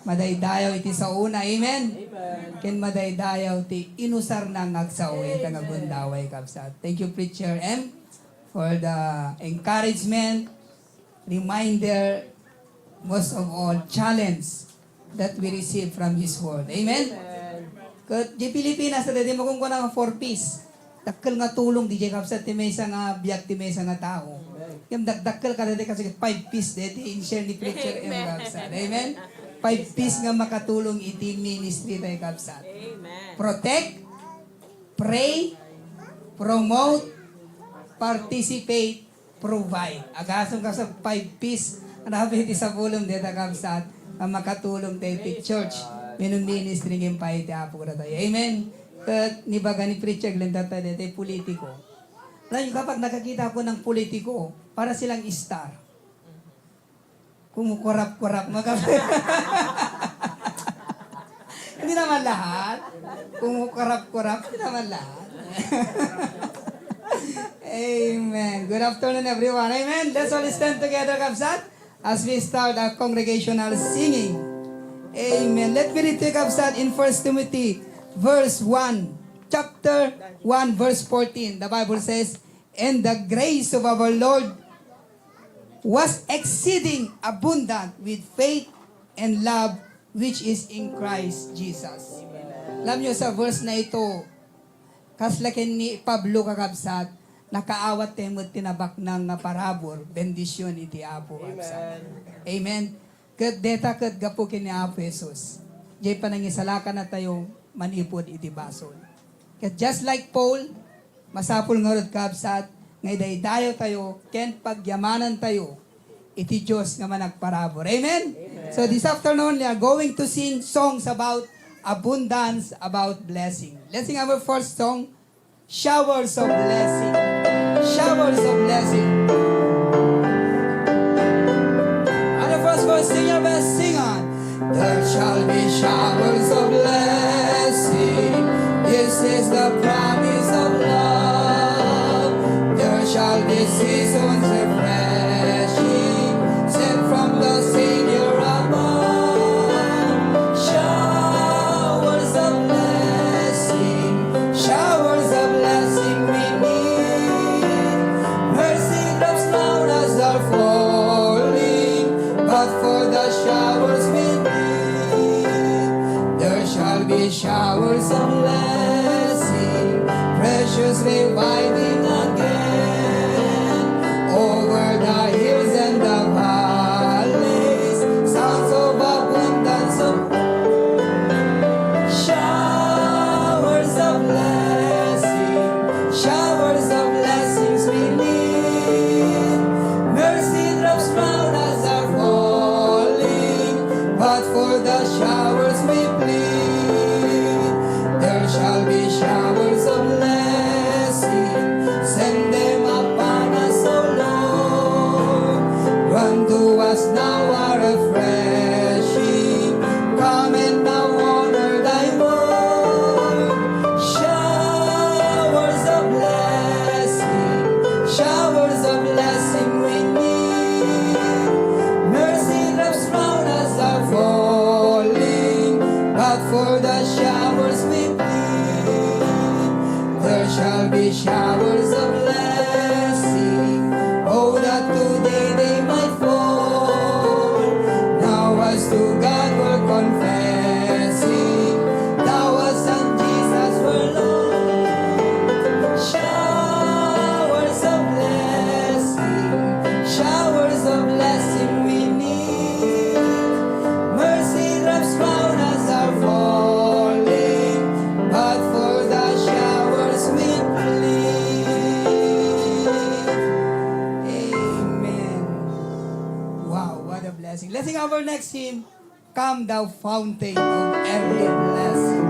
Madaydayaw iti sa una. Amen? Ken madaydayaw ti inusar na ngagsaw iti nga gundaway kabsat. Thank you, Preacher M, for the encouragement, reminder, most of all, challenge that we receive from His Word. Amen? Kat di Pilipinas, di mo kung kunang 4-piece. Dakkel nga tulong, di kabsat, ti may nga biyak, ti may nga tao. Yung dakkel ka dati kasi 5-piece dati in-share ni Preacher M kabsat. Amen? 5-piece nga makatulong iti ministry tayo kabsat. Protect, pray, promote, participate, provide. Agasong ka sa 5-piece ang napit sa pulong dito kabsat ang makatulong tayo iti church. Minun ministry ng pa iti apo ko na tayo. Amen? Kat nibaga ni Preacher Glenn tayo dito politiko. Alam nyo, kapag nakakita ko ng politiko, para silang star. Kumukurap-kurap. Hindi naman lahat. Kumukurap-kurap. Hindi naman lahat. Amen. Good afternoon, everyone. Amen. Let's all stand together, Kabsat, as we start our congregational singing. Amen. Let me read to Kabsat in 1 Timothy, verse 1. Chapter 1, verse 14. The Bible says, "And the grace of our Lord was exceeding abundant with faith and love which is in Christ Jesus." Alam nyo sa verse na ito, kaslakin ni Pablo kakabsat, nakaawat temot tinabak ng parabor, bendisyon iti Apo kabsat. Amen. Kat deta kat gapo kini Apo Jesus. Jay panangisalakan na tayo manipod iti basol. Kat just like Paul, masapul nga rod kabsat, ngay daydayo tayo, ken pagyamanan tayo, iti Diyos nga managparabor. Amen? So this afternoon, we are going to sing songs about abundance, about blessing. Let's sing our first song, Showers of Blessing. Showers of Blessing. And the first verse, sing your best, sing on. There shall be showers of blessing. This is the promise of love. There shall be seasons refreshing, sent from the Savior above. Showers of blessing, showers of blessing we need. Mercy drops down as are falling, but for the showers we need. There shall be showers of blessing, precious reviving again, over the hills and the valleys, sounds of abundance of showers of blessing, showers of blessings we need. Mercy drops round as are falling, but for the showers we plead. There shall be showers of blessing, send them upon us, O Lord. Run to us now our refreshing, come and now honor thy word. Showers of blessing, showers of blessing we need. Mercy drops round us are falling, but for the showers we plead. There shall be showers of blessing, oh that today they might fall. Now as to God we're confessing, thou us and Jesus were Lord. Showers of blessing, showers of blessing we need. Mercy drops round us are falling, but for the showers we plead. Amen. Wow, what a blessing. Let's sing our next hymn, Come Thou Fountain of Every Blessing.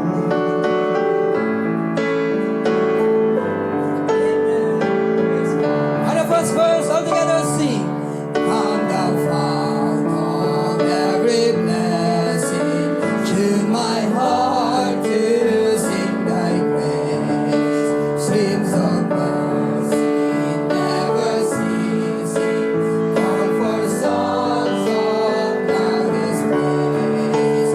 On the first verse, all together sing. Come Thou Fount of every blessing, tune my heart to sing Thy praise. Streams of mercy never ceasing, call for songs of loudest praise.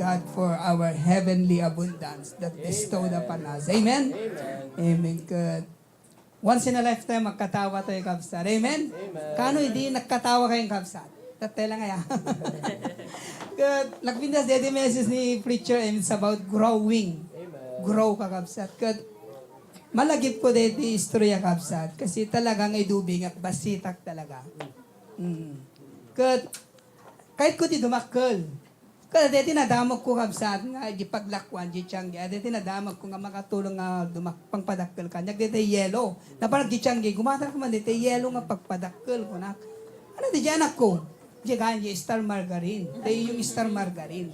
God for our heavenly abundance that bestowed upon us. Amen? Amen. Good. Once in a lifetime, magkatawa tayo, Kabsat. Amen? Kano hindi nagkatawa kayong Kabsat? Tatay lang kaya. Good. Nagpindas dito message ni preacher and it's about growing. Grow ka, Kabsat. Good. Malagip ko dito istorya, Kabsat. Kasi talagang idubing at basitak talaga. Good. Kahit ko di dumakkel. Kada dito nadamag ko, Kabsat, nga di paglakwan, di tiyanggi. Dito nadamag ko nga makatulong nga dumakpang padakkel ka. Nyak dito yelo. Na parang di tiyanggi. Gumatar ko man dito yelo nga pagpadakkel ko na. Ano di dyan ako? Di ganyan, star margarine. Dito yung star margarine.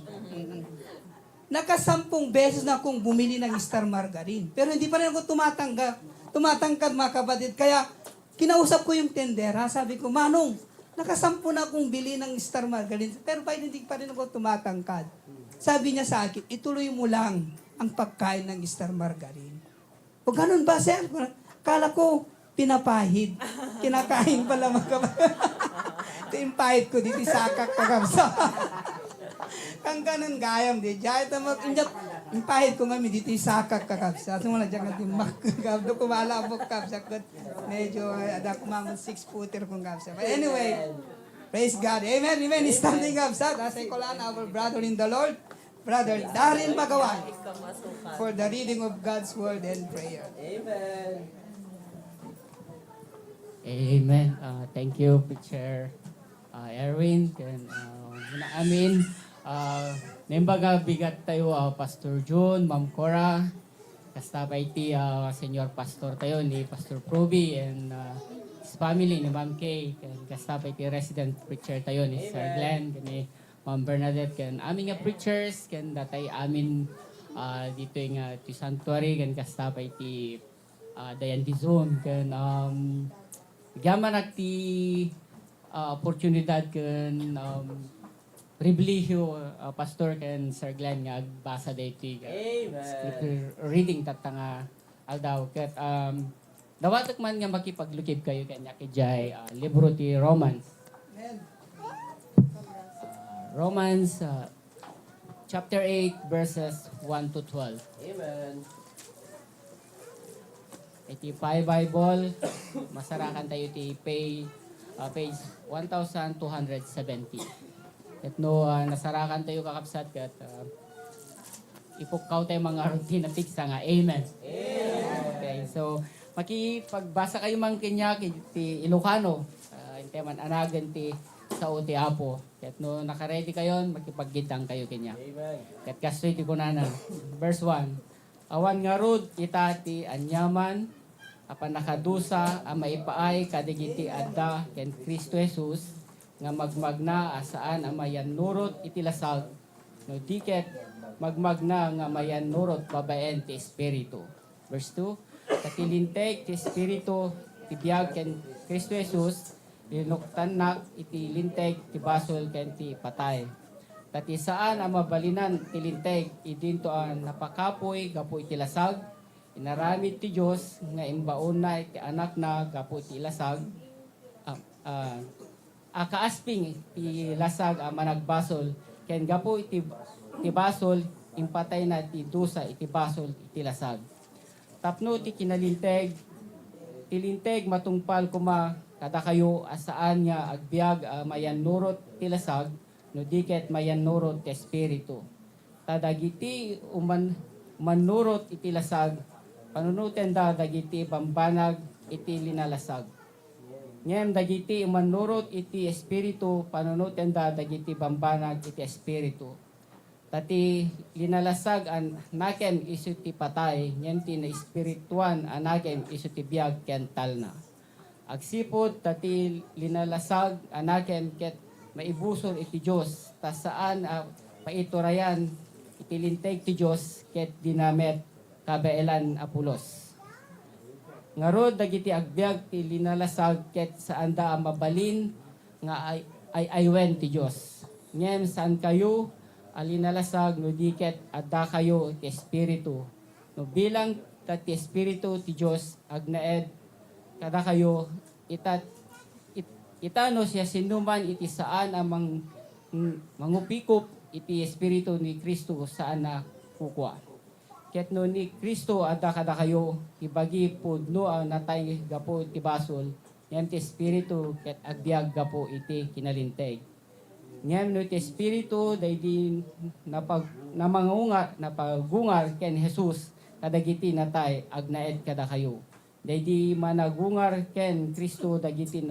Nakasampung beses na akong bumili ng star margarine. Pero hindi pa rin ako tumatangkad mga kapatid. Kaya kinausap ko yung tendera. Sabi ko, Manong, nakasampu na akong bili ng star margarine. Pero hindi pa rin ako tumatangkad. Sabi niya sa akin, ituloy mo lang ang pagkain ng star margarine. O ganun ba, sir? Kala ko, pinapahid. Kinakain pala mga kapatid. Ito yung pahid ko dito, sakak kakamsa. Kang ganun gayam di. Jaya tamo injap impahid ko ngami dito sakak kakapsa. Asa mo na diyan ngati makakab do ko malabok kapsa kat medyo ada ko mamon 6 footer kung kapsa. But anyway, praise God. Amen. Amen. Standing up sa asay ko lang our brother in the Lord, Brother Darin Bagawan, for the reading of God's word and prayer. Amen. Amen. Thank you, Preacher Erwin. And muna amin, nembaga bigat tayo, Pastor June, Ma'am Cora, kastabay ti Senior Pastor tayo ni Pastor Proby and his family ni Ma'am Kay, and kastabay ti Resident Preacher tayo ni Sir Glenn, ni Ma'am Bernadette, kan amin nga preachers, kan datay amin dito yung ti Sanctuary, kan kastabay ti Dayan Dizon, kan gaman at ti oportunidad kan pribilehyo Pastor kan Sir Glenn nga agbasa dito scripture reading tatanga aldaw ket dawatek man nga makipaglukib kayo kanya kay libro ti Romans. Romans chapter 8 verses 1 to 12. Amen. Iti Bible, masarakan tayo ti page 1270. At no, nasarakan tayo kakapsat kat ipukaw tayo mga routine na piksa nga. Amen. Okay, so makipagbasa kayo mang kanya ti Ilocano. Inte man anagan ti sa ti Apo. Kat no nakaready kayo, makipaggitang kayo kanya. Amen. Kat kastoy ti kunanan. Verse 1. Awan nga rod itati anyaman apan nakadusa ang maipaay kadigiti adda ken Kristo Jesus nga magmagna asaan ang mayan nurot itilasag no diket magmagna nga mayan nurot babaen ti espiritu. Verse 2. Katilinteg ti espiritu ti biag ken Kristo Jesus linuktanak iti linteg ti basol ken ti patay. Tati saan ang mabalinan tilinteg idinto ang napakapoy gapo iti lasag inaramid ti Dios nga imbaon na iti anak na gapo iti lasag akaasping iti lasag ang managbasol ken gapo iti basol impatay na iti dusa iti basol iti lasag. Tapno ti kinalinteg tilinteg matungpal kuma kada kayo asaan nga agbiag mayan nurot ti lasag no diket mayan nurot ti espiritu. Tadagiti manurot iti lasag, panunuten da dagiti bambanag iti linalasag. Ngem dagiti manurot iti espiritu, panunuten da dagiti bambanag iti espiritu. Tati linalasag an nakem isu ti patay, ngem ti na espirituan anakem isu ti biag ken talna. Agsipod tati linalasag anakem ket maibusol iti Dios ta saan paiturayan iti linteg ti Dios ket dinamet kabaelan Apolos. Ngarod dagiti agbiag ti linalasag ket saan da mabalin nga ay aywen ti Dios. Ngem saan kayo alinalasag no diket adda kayo ti espiritu. No bilang ti espiritu ti Dios agnaed kada kayo itano siya sinuman iti saan ang mangupikop iti Espiritu ni Kristo saan na kukwa. Ket no ni Kristo adda kada kayo, ibagi pudno ang natay gapo iti basol, ngem ti Espiritu ket agbiag gapo iti kinalinteg. Ngem no ti Espiritu daydi napagungar ken Jesus kadagiti natay agnaed kada kayo. Daydi managungar ken Kristo dagiti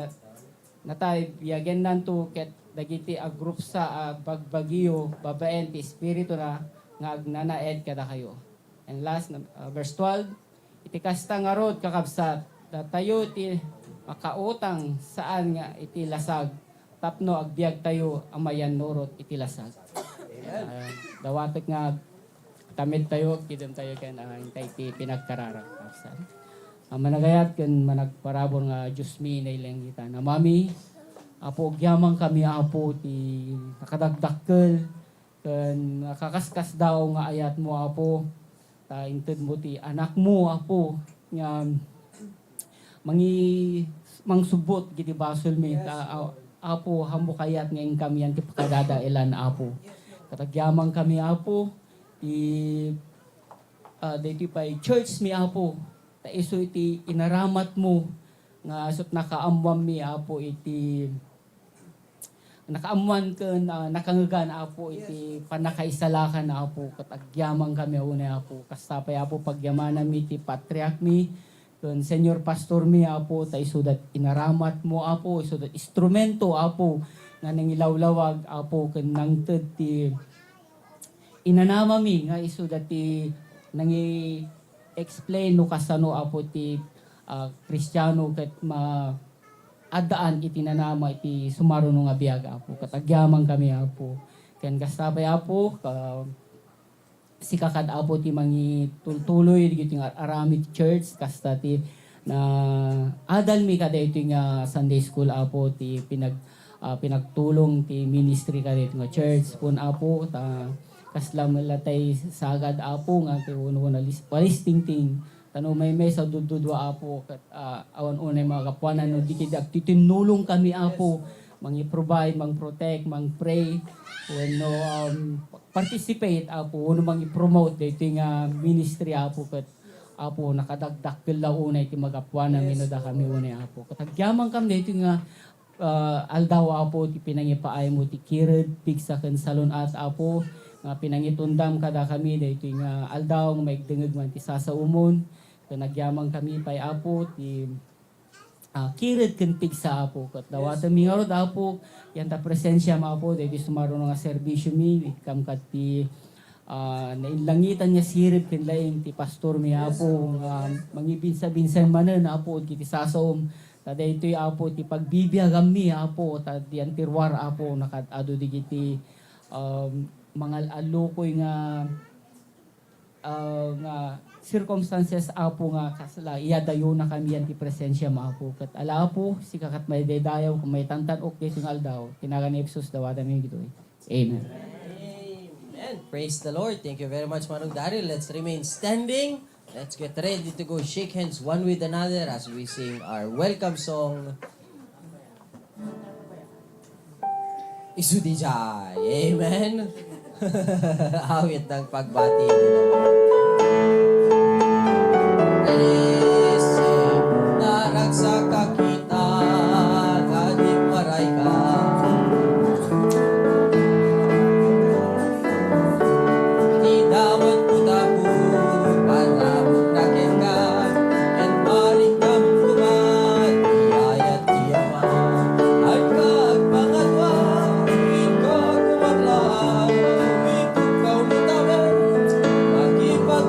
natay biyagen nanto ket dagiti a group sa bagbagiyo babaen ti Espiritu na nga agnanaed kada kayo. And last, verse 12, iti kasta nga rod kakabsat, tayo iti makautang saan nga iti lasag, tapno agbiag tayo amayan norot iti lasag. Dawatek nga tamid tayo, kidam tayo kan hintay iti pinagkarara kakabsat. Managayat kan managparabon nga Diyos mi nailang kita na mami, apo gyamang kami apo ti nakadagdakkel, kan nakakaskas daw nga ayat mo apo, inted mo ti anak mo apo nga mangsubot giti basol mi apo hamo kayat nga kami yan ti pakadadailan apo katagyamang kami apo ti dito pa'y church mi apo ta iso iti inaramat mo nga asot nakaamwam mi apo iti nakaamuan ka na nakangagan apo iti panakaisalakan na apo katagyamang kami una apo kastapay apo pagyamanan mi ti patriarch mi kun senior pastor mi apo ta isudat inaramat mo apo isudat instrumento apo nga nangilawlawag apo ken nangted ti inanama mi nga isudat ti nangi explain no kasano apo ti Kristiyano ket adaan iti nanama iti sumaro nga biag apo katagyaman kami apo ken kastapay apo sikakad apo ti mangi tultuloy digiti aramid church kasta ti na adal mi kada iti nga Sunday school apo ti pinagtulong ti ministry kada iti nga church pun apo ta kaslam latay sagad apo nga ti uno na listing ting tano may sa dududwa apo kat awan unay mga kapuanan no di kid titinulong kami apo mangi-provide, mang-protect, mang-pray no participate apo uno mangi-promote dito nga ministry apo kat apo nakadagdakkel la unay ti magapuanan minoda kami unay apo katagyaman kami dito nga aldaw apo ti pinangipaay mo ti kired pigsa ken salon at apo nga pinangitundam kada kami dito nga aldaw nga maigdengeg man ti sasaumon nagyamang kami pay apo ti kired ken pigsa apo ket dawata mi nga rod apo yan ta presensya ma apo daydi sumaro nga serbisyo mi ikam kat ti nainlangitan niya sirib ken laing ti pastor mi apo mangibinsa-binsan manen apo kiti sasaom ta daytoy apo ti pagbibiyagam mi apo ta diyan tirwar apo nakadado digiti mga alukoy nga circumstances apo nga kasla iyadayo na kami yan ti presensya maapo kat ala po si kakat may dedayaw kung may tantan ok singal daw tinagan ni Jesus daw adami gito amen. Amen. Praise the Lord. Thank you very much, Manong Daryl. Let's remain standing. Let's get ready to go shake hands one with another as we sing our welcome song, Isudijay. Amen. Awit ng pagbati nila. Naragsak kita, kadik maray ka. Tidawat putabun, panabot na ka, and maring kamtuman, iyayat iyaman. At kagpangatwa, ikaw kumaglaan, ikaw nitaman, magipag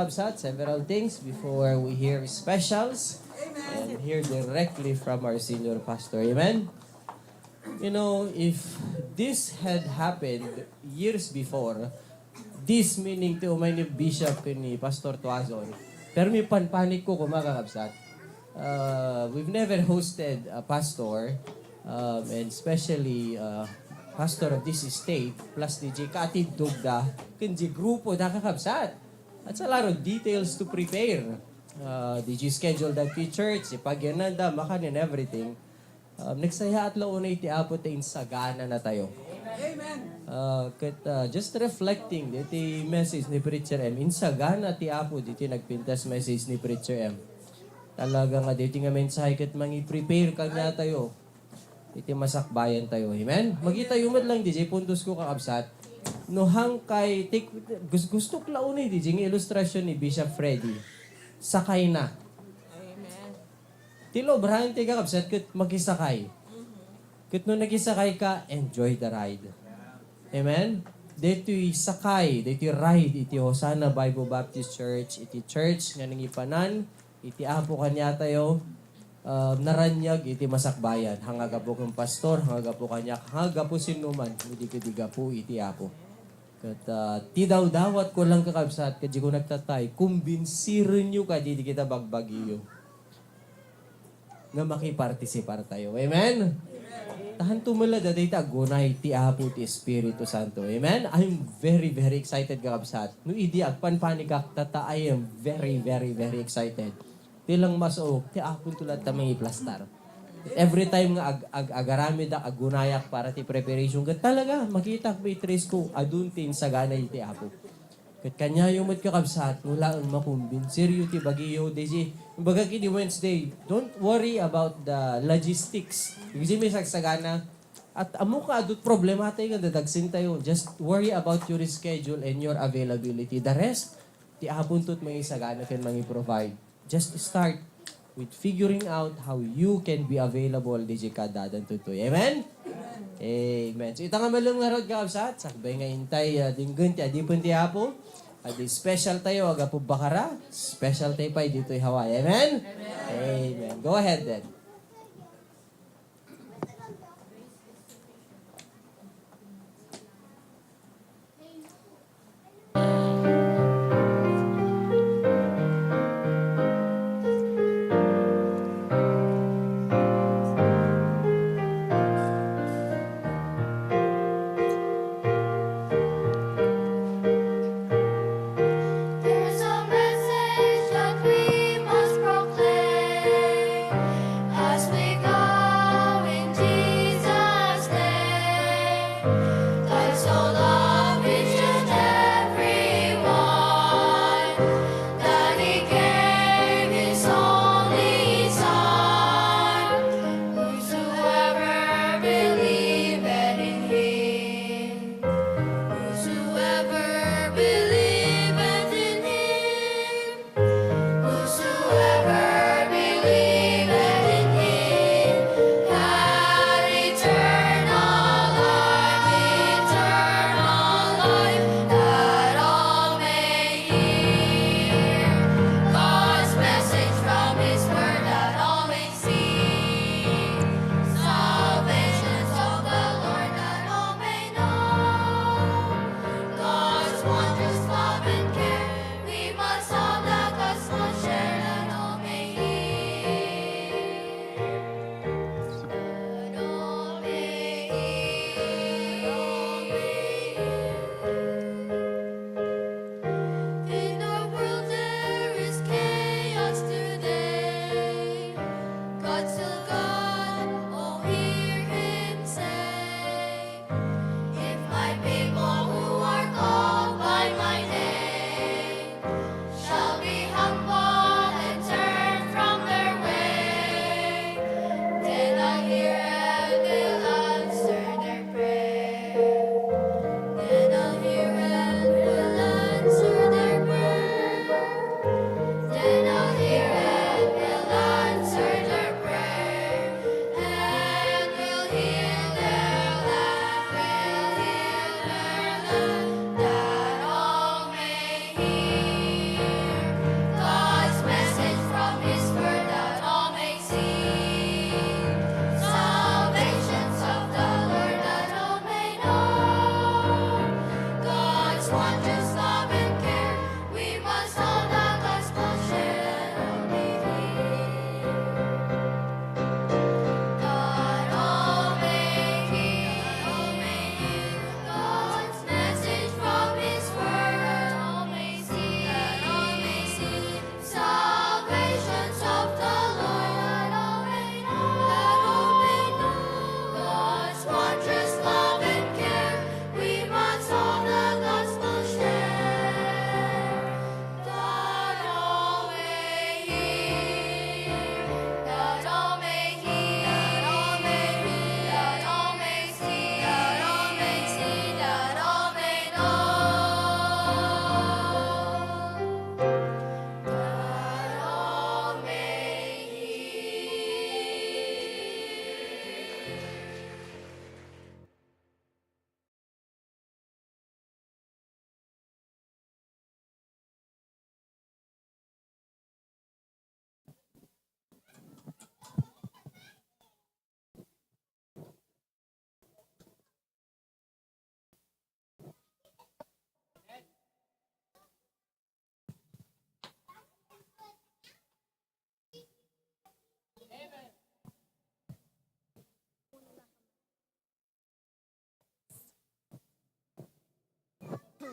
kakabsat, several things before we hear specials and hear directly from our senior pastor. Amen? You know, if this had happened years before, this meaning to umay ni Bishop ni Pastor Tuazon, pero may panpanik ko kung makakabsat. We've never hosted a pastor, and especially pastor of this state, plus DJ Katid Dugda, kundi grupo na kakabsat. That's a lot of details to prepare. Did you schedule that kay church, ipagyananda, makan and everything. Nagsaya at launay ti apo tayo sagana na tayo. Amen. Just reflecting diti message ni Preacher M. Insagana ti apo diti nagpintas message ni Preacher M. Talaga nga diti nga mensahe ket mangi-prepare kanya tayo. Diti masakbayan tayo. Amen? Magita yumad lang DJ puntos ko kakabsat. No hangkay gusto ko launay DJ ng ilustrasyon ni Bishop Freddy. Sakay na. Tilo, brahan tayo kakabsat, kut magisakay. Kut nung nagisakay ka, enjoy the ride. Amen? Dito'y sakay, dito'y ride, iti Hosanna Bible Baptist Church, iti church nga nangipanan, iti apo kanya tayo, naranyag, iti masakbayan. Hangaga po kong pastor, hangaga po kanya, hangaga po sinuman, hindi kadiga po iti apo. Kat ti daw-dawat ko lang kakabsat, kadya ko nagtatay, kumbinsirin nyo ka, di kita bagbagiyo nga makipartisipar tayo. Amen? Tahan tumala da dayta gunay ti Apo ti Espiritu Santo. Amen? I'm very, very excited kakabsat. No idi agpanpanikak tata, I am very, very, very excited. Tilang maso, ti Apo tulad ta mga iplastar. Every time nga agaramid agunayak para ti preparation, kat talaga makita ko itrace ko aduntin sa ganay ti Apo. Kat kanya yung magkakabsat, wala ang makumbinser yung ti bagiyo. Desi, baga kini Wednesday, don't worry about the logistics. Kasi may sagsagana. At amo ka, adut problema tayo nga dadagsin tayo. Just worry about your schedule and your availability. The rest, ti apon tot may sagana can mangi-provide. Just start with figuring out how you can be available DJ kadadan tutoy. Amen? Amen. So ita nga malong nga rod kakabsat, sakbay nga intay dinggun ti adipon ti apo. Adi special tayo, aga po bakara. Special tayo pa dito'y Hawaii. Amen? Amen. Go ahead then. There's a message that we must proclaim.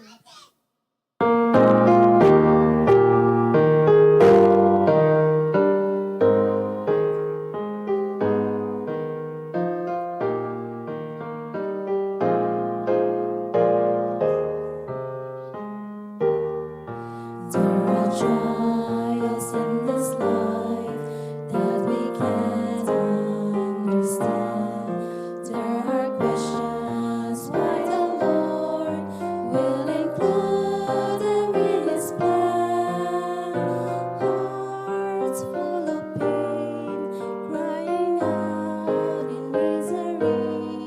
There are trials in this life that we can't understand. There are questions why the Lord will include them in His plan. Hearts full of pain, crying out in misery.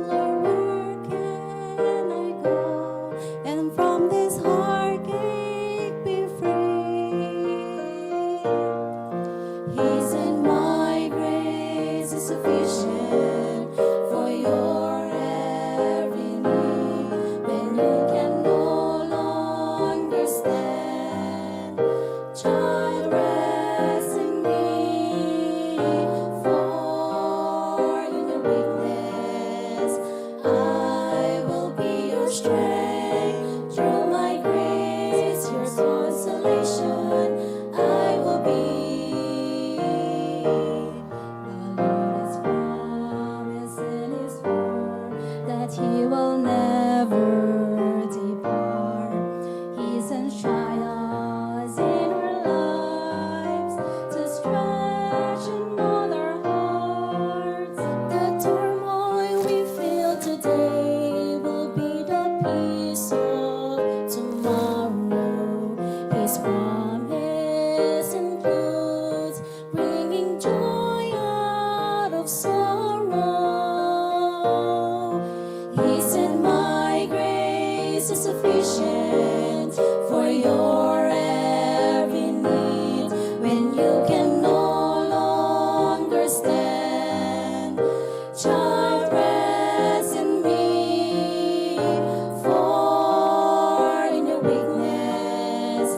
Lord, where can I go? And from this heartache be free. He said, my grace is sufficient for your every need. When you can no longer stand, child, rest in me. For in your weakness, I will be your strength. Through my grace, your consolation, I will be. The Lord has promised in His word that He will never depart. He sends trials in our lives to stretch and mold our hearts. The turmoil we feel today will be the peace of tomorrow. His promise includes bringing joy out of sorrow. He said, my grace is sufficient for your every need. When you can no longer stand, child, rest in me. For in your weakness,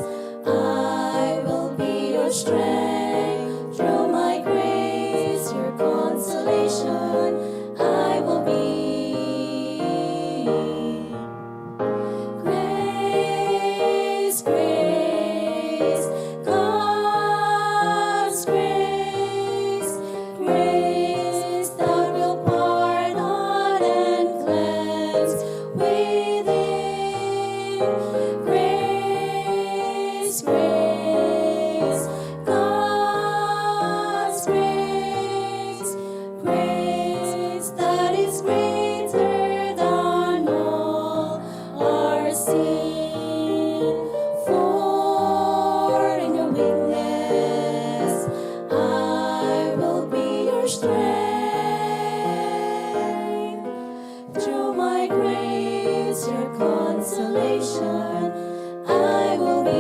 I will be your strength. Through my grace, your consolation, I will be. Grace, grace, God's grace, grace that will pardon and cleanse within. Grace, grace, God's grace, grace that is greater than all our sin. For in your weakness, I will be your strength. Through my grace, your consolation, I will be.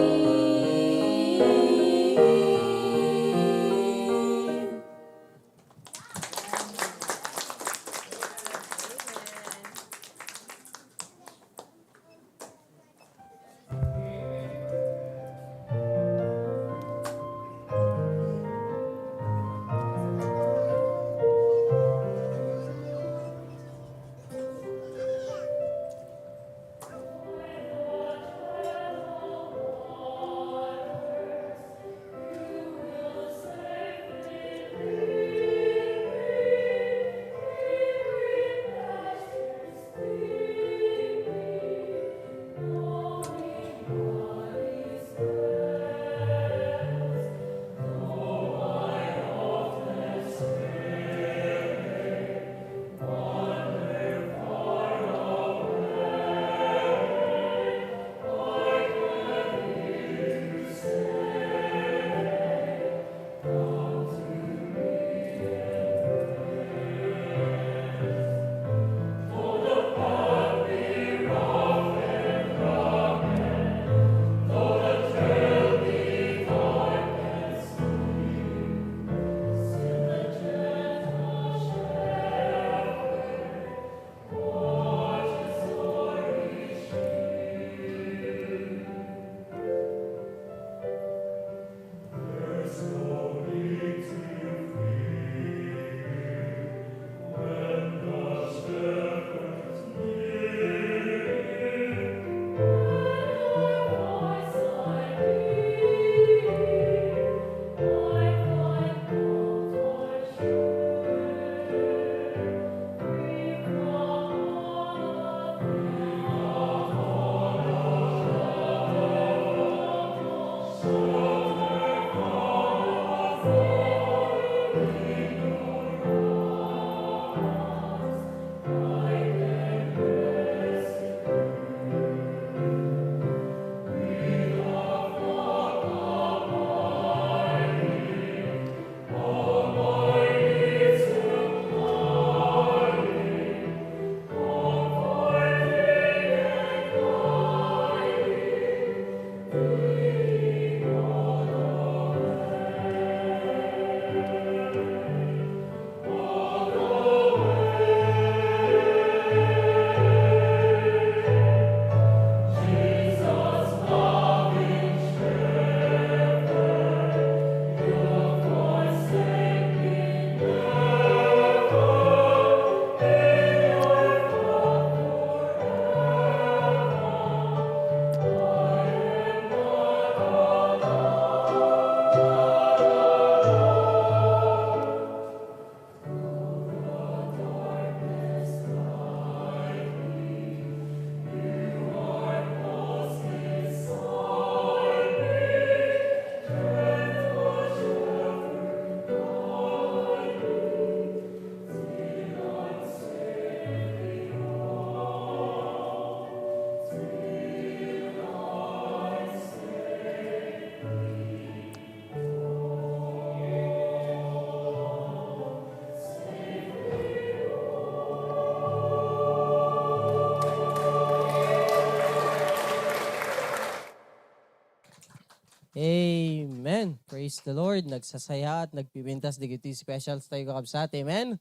praise the Lord, nagsasaya at nagpipintas digiti specials tayo kakabsat. Amen?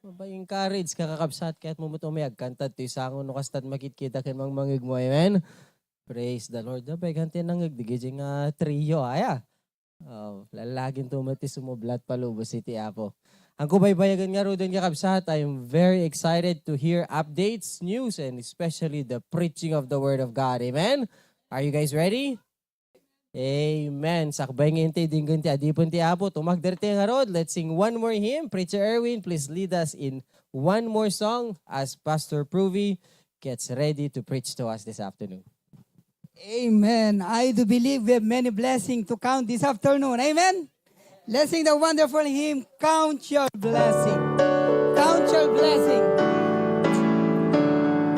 Mabay-encourage kakabsat kahit mumutumayag kantad to isangon no kastad makikita kin mang mangig mo. Amen? Praise the Lord. Dabay ganti nang nagdigijing trio. Aya. Lalagin tumati sumublat palubos iti Apo. Ang kubaybayagan nga ro din kakabsat, I am very excited to hear updates, news, and especially the preaching of the Word of God. Amen? Are you guys ready? Amen. Sakbay nga intay din ganti adipon ti Apo. Tumagderte nga rod. Let's sing one more hymn. Preacher Erwin, please lead us in one more song as Pastor Provy gets ready to preach to us this afternoon. Amen. I do believe we have many blessings to count this afternoon. Amen. Let's sing the wonderful hymn, Count Your Blessing. Count your blessing.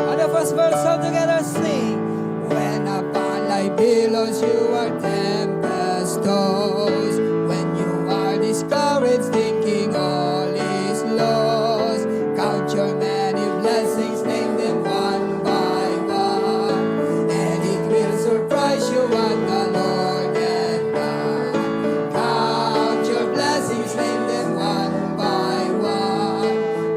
On the first verse, all together sing. When upon life billows you are tempest tossed, when you are discouraged, thinking all is lost, count your many blessings, name them one by one, and it will surprise you what the Lord has done. Count your blessings, name them one by one.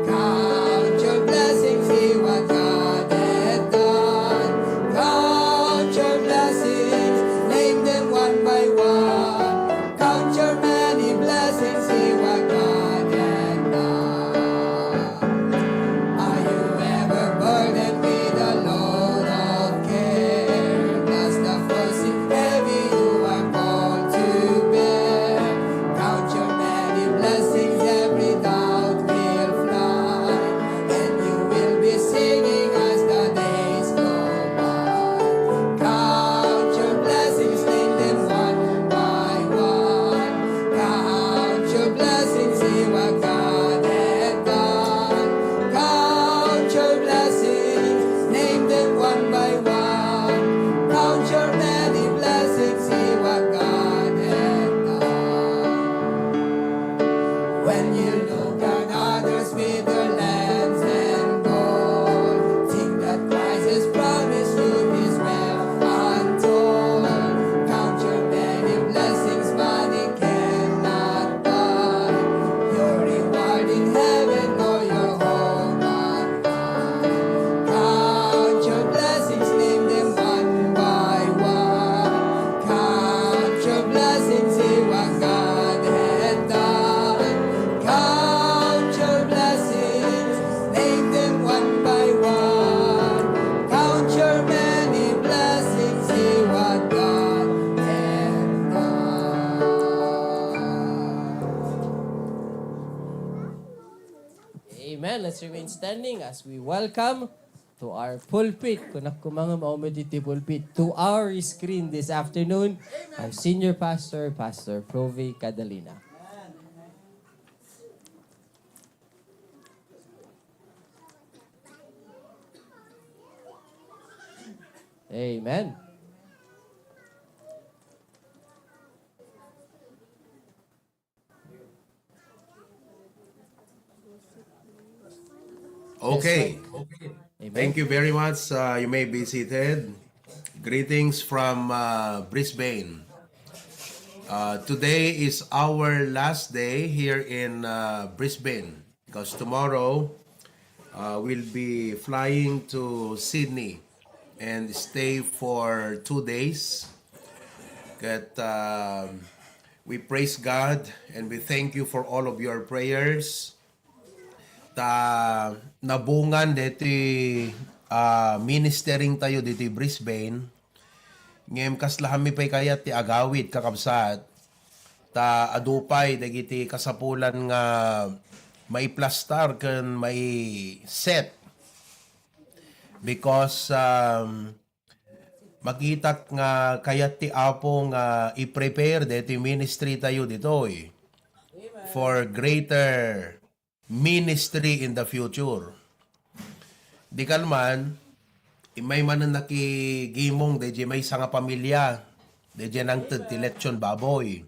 Count your blessings, see what God has done. Count your blessings, name them one by one. Count your many blessings, see what God has done. Are you ever burdened with a load of care? Does the first seem heavy you are called to bear? Count your many blessings, every doubt will fly, and you will be singing as the days go by. Count your blessings, name them one by one. Count your blessings, see what God has done. Count your blessings, name them one by one. Count your many blessings, see what God has done. When you look at others with their lands and gold, think that Christ has promised you this wealth untold. Count your many blessings, money cannot buy your reward in heaven or your home on high. Count your blessings, name them one by one. Count your blessings, see what God has done. Count your blessings, name them one by one. Count your many blessings, see what God has done. Amen. Let's remain standing as we welcome to our pulpit. Kunak kumanga maumediti pulpit to our screen this afternoon, our senior pastor, Pastor Provy Cadalina. Amen. Okay. Amen. Thank you very much. You may be seated. Greetings from Brisbane. Today is our last day here in Brisbane because tomorrow we'll be flying to Sydney and stay for 2 days. We praise God and we thank you for all of your prayers. Nabungan diti ministering tayo diti Brisbane. Ngem kaslahami pay kayat ti agawid kakabsat. Ta adupay dagiti kasapulan nga may plastar ken may set. Because makita nga kayat ti Apo nga i-prepare diti ministry tayo ditoy for greater ministry in the future. Di kalman, may manan nakigimong deje may sanga pamilya, deje nang ti lechon baboy.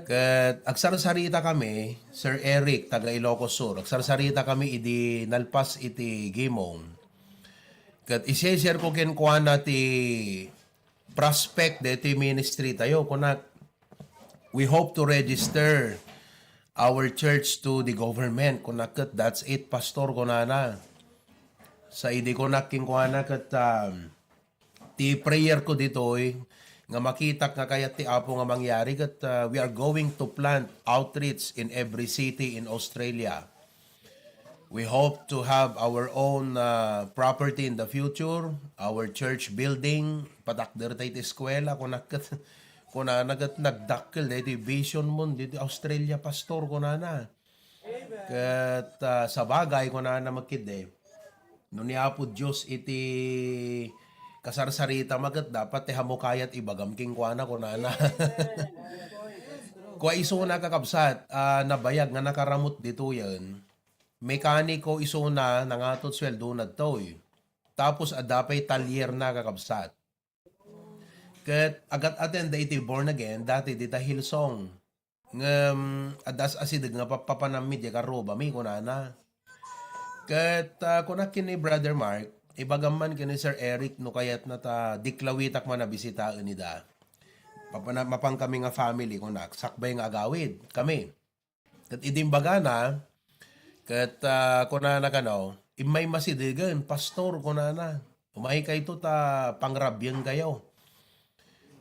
Kat agsarsarita kami, Sir Eric, taga Ilocos Sur, agsarsarita kami idi nalpas iti gimong. Kat isi-share ko kenkwana ti prospect deti ministry tayo kunak we hope to register our church to the government. Kunakat, that's it, pastor, kunana. Sa idi ko naking kuana kat ti prayer ko ditoy nga makita nga kaya ti apo nga mangyari kat we are going to plant outreach in every city in Australia. We hope to have our own property in the future, our church building, patakder tayo ti eskwela, kunakat nagat nagdakkel dito vision mo dito Australia, pastor, kunana. Kat sa bagay kunana magkide. No ni Apo Diyos iti kasarsarita magat dapat hamukayat ibagam king kuana kunana. Kung iso na kakabsat, nabayag nga nakaramot dito yan, mekaniko iso na nangatot sweldo na to'y. Tapos adapay talyer na kakabsat. Kat agat aten da iti born again, dati dita Hillsong. Adas asidig nga papanamid ya karoba, may kunana. Kat kunakin ni Brother Mark, ibagaman kini Sir Eric no kayat na ta diklawitak man na bisitaan nida. Mapang kami nga family kunak, sakbay nga agawid kami. Kat idimbaga na, kat kunana kano, imay masidigan, pastor kunana. Umay kayo to ta pangrabyan kayo.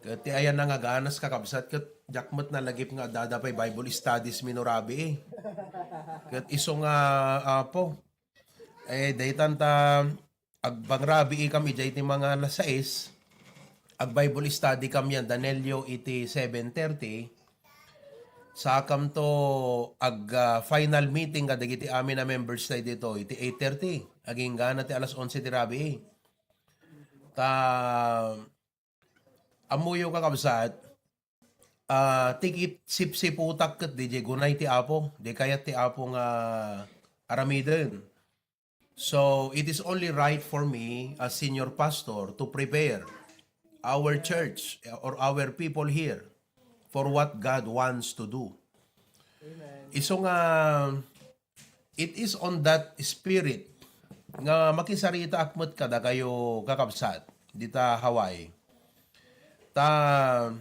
Kat ayan na nga ganas kakabsat, kat jakmat na lagip nga dadapay Bible studies minurabi eh. Kat iso nga apo, daytan ta agbangrabi kami jay ti mga alas 6 ag Bible study kami yan Danelio iti 7:30 sakam to ag final meeting kadag iti amin na members tayo dito iti 8:30 aging gana ti alas 11 ti rabi ta amuyo kakabsat tikit sipsiputak kat di gunay ti apo di kayat ti apo nga aramiden. So, it is only right for me as senior pastor to prepare our church or our people here for what God wants to do. Iso nga, it is on that spirit nga makisarita akmat kada kayo kakabsat dita Hawaii. Ta,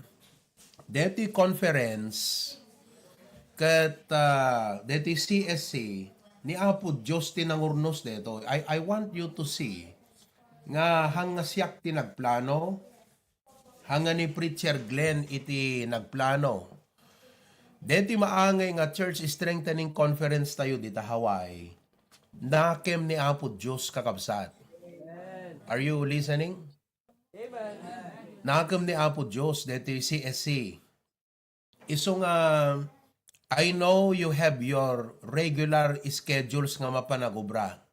deti conference kat deti CSC ni Apo Diyos tinangurnos dito. I want you to see nga hanga siyak ti nagplano, hanga ni Preacher Glenn iti nagplano. Deti maangay nga church strengthening conference tayo dito Hawaii. Nakem ni Apo Diyos kakabsat. Are you listening? Amen. Nakem ni Apo Diyos deti CSC. Iso nga I know you have your regular schedules nga mapanagubra.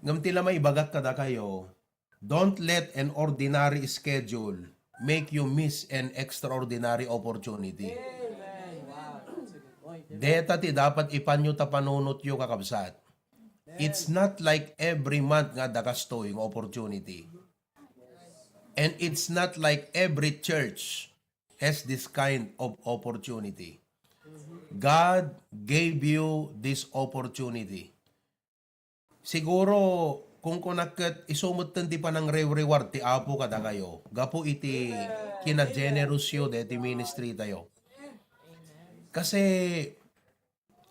Ngam tila may ibagat kada kayo, don't let an ordinary schedule make you miss an extraordinary opportunity. Deta ti dapat ipanyo ta panunot yu kakabsat. It's not like every month nga dakasto yung opportunity. And it's not like every church has this kind of opportunity. God gave you this opportunity. Siguro, kung kunakat isumot ti pa ng reward ti apo kada kayo, gapo iti kina-generous yu deti ministry tayo. Kasi,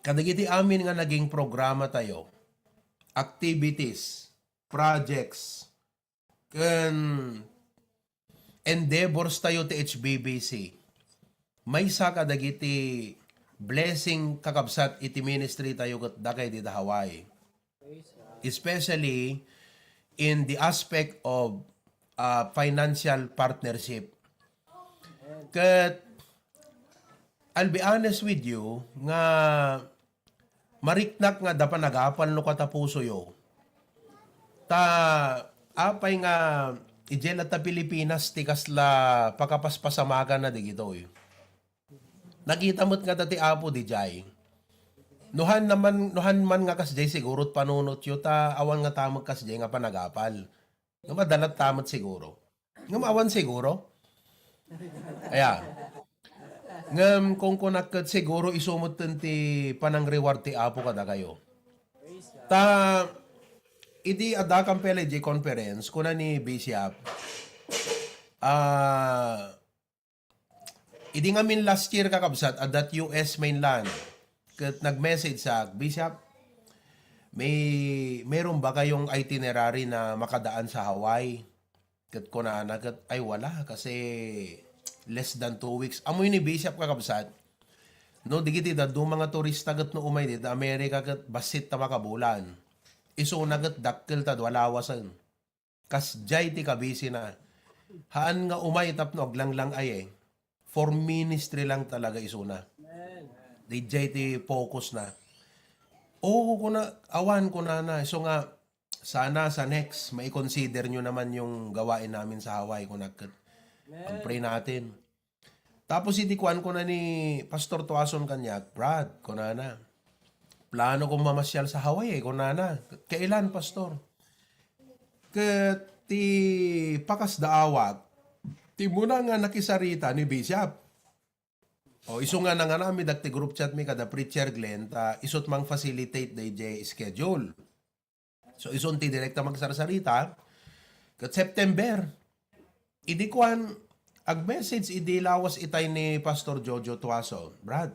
kadagiti amin nga naging programa tayo, activities, projects, endeavors tayo ti HBBC. May sa kadagiti blessing kakabsat iti ministry tayo kat dakay dita Hawaii. Especially in the aspect of financial partnership. Kat I'll be honest with you nga mariknak nga dapat nagapan no katapuso yo. Ta apay nga ijela ta Pilipinas tikas la pakapaspasamagan na digito yo. Nakita mo't nga dati apo di jay. Nuhan man nga kasjay siguro panunot yu ta awan nga tamag kasjay nga panagapal. Nga madalat tamot siguro. Nga maawan siguro. Ayan. Ngam kung kunakat siguro isumot ti panang reward ti apo kada kayo. Ta idi adakang PLJ conference kuna ni Bishop Idi nga min last year kakabsat at that US mainland. Kat nag-message sa Bishop, meron ba kayong itinerary na makadaan sa Hawaii? Kat ko na kat ay wala kasi less than 2 weeks. Amoy ni Bishop kakabsat. No, digiti da do mga turista kat no umay dito Amerika kat basit ta makabulan. Iso nagat dakkel ta walawasan. Kas jay ti kabisi na. Haan nga umay tapno aglang lang ay for ministry lang talaga isuna. Di jay ti focus na. Oo ko na awan ko na. So nga sana sa next mai-consider nyo naman yung gawain namin sa Hawaii kung pag-pray natin. Tapos itikuan ko na ni Pastor Tuason Kanyak, Brad, kunana. Plano kong mamasyal sa Hawaii, kunana. Kailan, Pastor? Ti pakas daawat, ti muna nga nakisarita ni Bishop. O iso nga na nga namin, dagti group chat mi kada preacher Glenn, isot mang facilitate DJ schedule. So isun ti direkta magsarasarita, kat September, idikuan, ag-message idi lawas itay ni Pastor Jojo Tuason. Brad,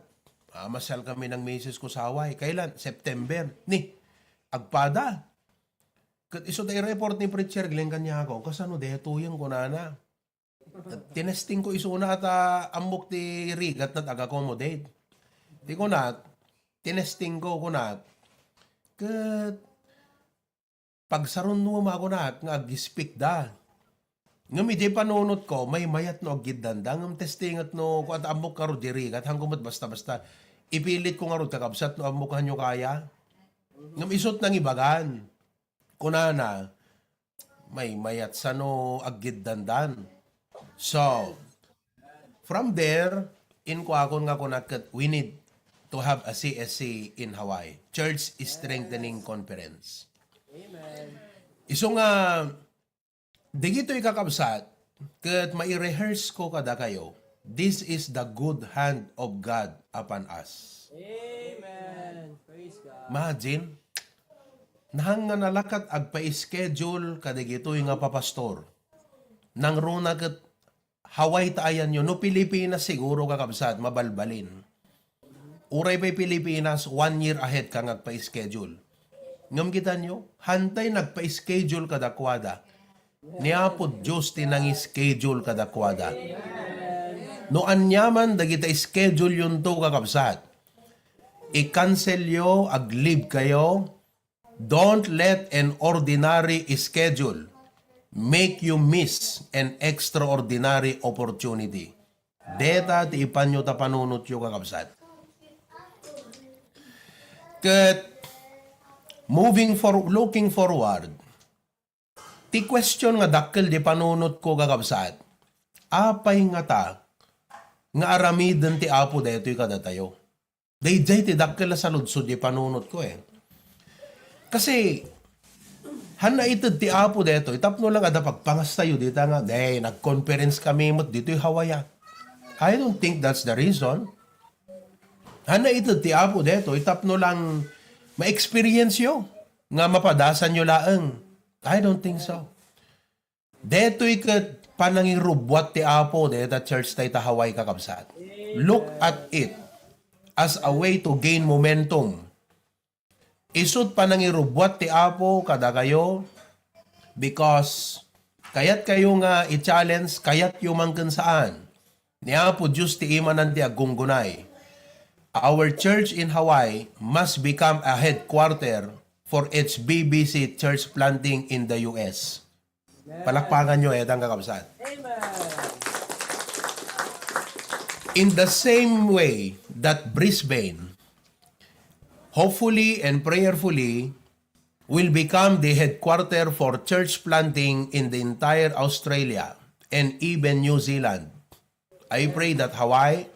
masyal kami ng message ko sa Hawaii. Kailan? September. Ni, agpada. Kat iso tayo report ni Preacher Glenn kanya ako. Kasano deto yung kunana. Tinesting ko iso na at amok ti rigat na ag-accommodate. Di ko na, tinesting ko kunat. Kat pagsaron mo ako na, nga-speak da. Ngam iti panunot ko, may mayat no agidanda. Ngam testing at no, at amok karo diri, at hanggumat basta-basta. Ipilit ko nga ro kakabsat no amukan nyo kaya. Ngam isot nang ibagan. Kunana, may mayat sa no agiddandan. So, from there, in ko akon nga kunakat, we need to have a CSC in Hawaii. Church Strengthening Conference. Iso nga, di gito'y kakabsat, kat mai-rehearse ko kada kayo, this is the good hand of God upon us. Amen. Praise God. Imagine, nahang nga nalakat agpa-schedule kada gito'y nga papastor. Nang runa kat Hawaii taayan nyo, no Pilipinas siguro kakabsat, mabalbalin. Uray pa'y Pilipinas, 1 year ahead kang agpa-schedule. Ngam kita nyo, hantay nagpa-schedule kadakwada. Niapod Diyos tinang schedule kadakwada. No anyaman, dagita schedule yun to kakabsat. I-cancel yo, ag-leave kayo. Don't let an ordinary schedule make you miss an extraordinary opportunity. Deta ti ipanyo ta panunot yo kakabsat. Kat looking forward, ti question nga dakkel di panunot ko kakabsat, apay nga ta, nga aramiden ti apo deto'y kadatayo. Dayjay ti dakkel sa ludsod di panunot ko Kasi, hana itid ti apo deto, itapno lang ada pagpangas tayo dito nga, nag-conference kami mo't dito'y Hawaya. I don't think that's the reason. Hana itid ti apo deto, itapno lang ma-experience yo, nga mapadasan yo laeng. I don't think so. Deto'y kat pananging rubwat ti apo deta church tayo ta Hawaii kakabsat. Look at it as a way to gain momentum. Isut pananging rubwat ti apo kada kayo because kayat kayo nga i-challenge, kayat yung mangkin saan. Ni apo Diyos ti imanan ti agunggunay. Our church in Hawaii must become a headquarter for its BBC church planting in the US. Palakpakan nyo etang kakabsat. In the same way that Brisbane, hopefully and prayerfully, will become the headquarter for church planting in the entire Australia and even New Zealand, I pray that Hawaii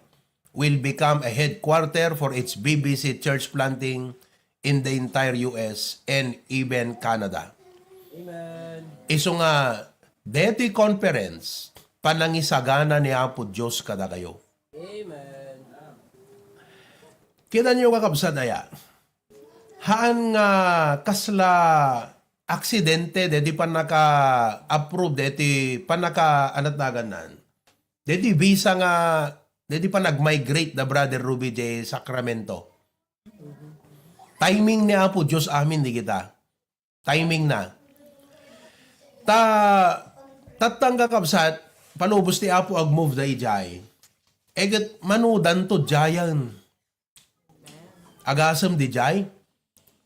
will become a headquarter for its BBC church planting in the entire US and even Canada. Amen. Iso nga, deto'y conference, panangisagana ni Apo Diyos kada kayo. Amen. Kita niyo kakabsat aya, haan nga kasla aksidente, deti pa naka-approve, deti pa naka-anat naganan. Deti visa nga Dito pa nag-migrate na Brother Ruby J. Sacramento. Timing niya po, Diyos amin di kita. Timing na. Tatangga kapsat, palubos ti Apo ag-move da ijay. Egat manudan to jayan. Agasam di jay.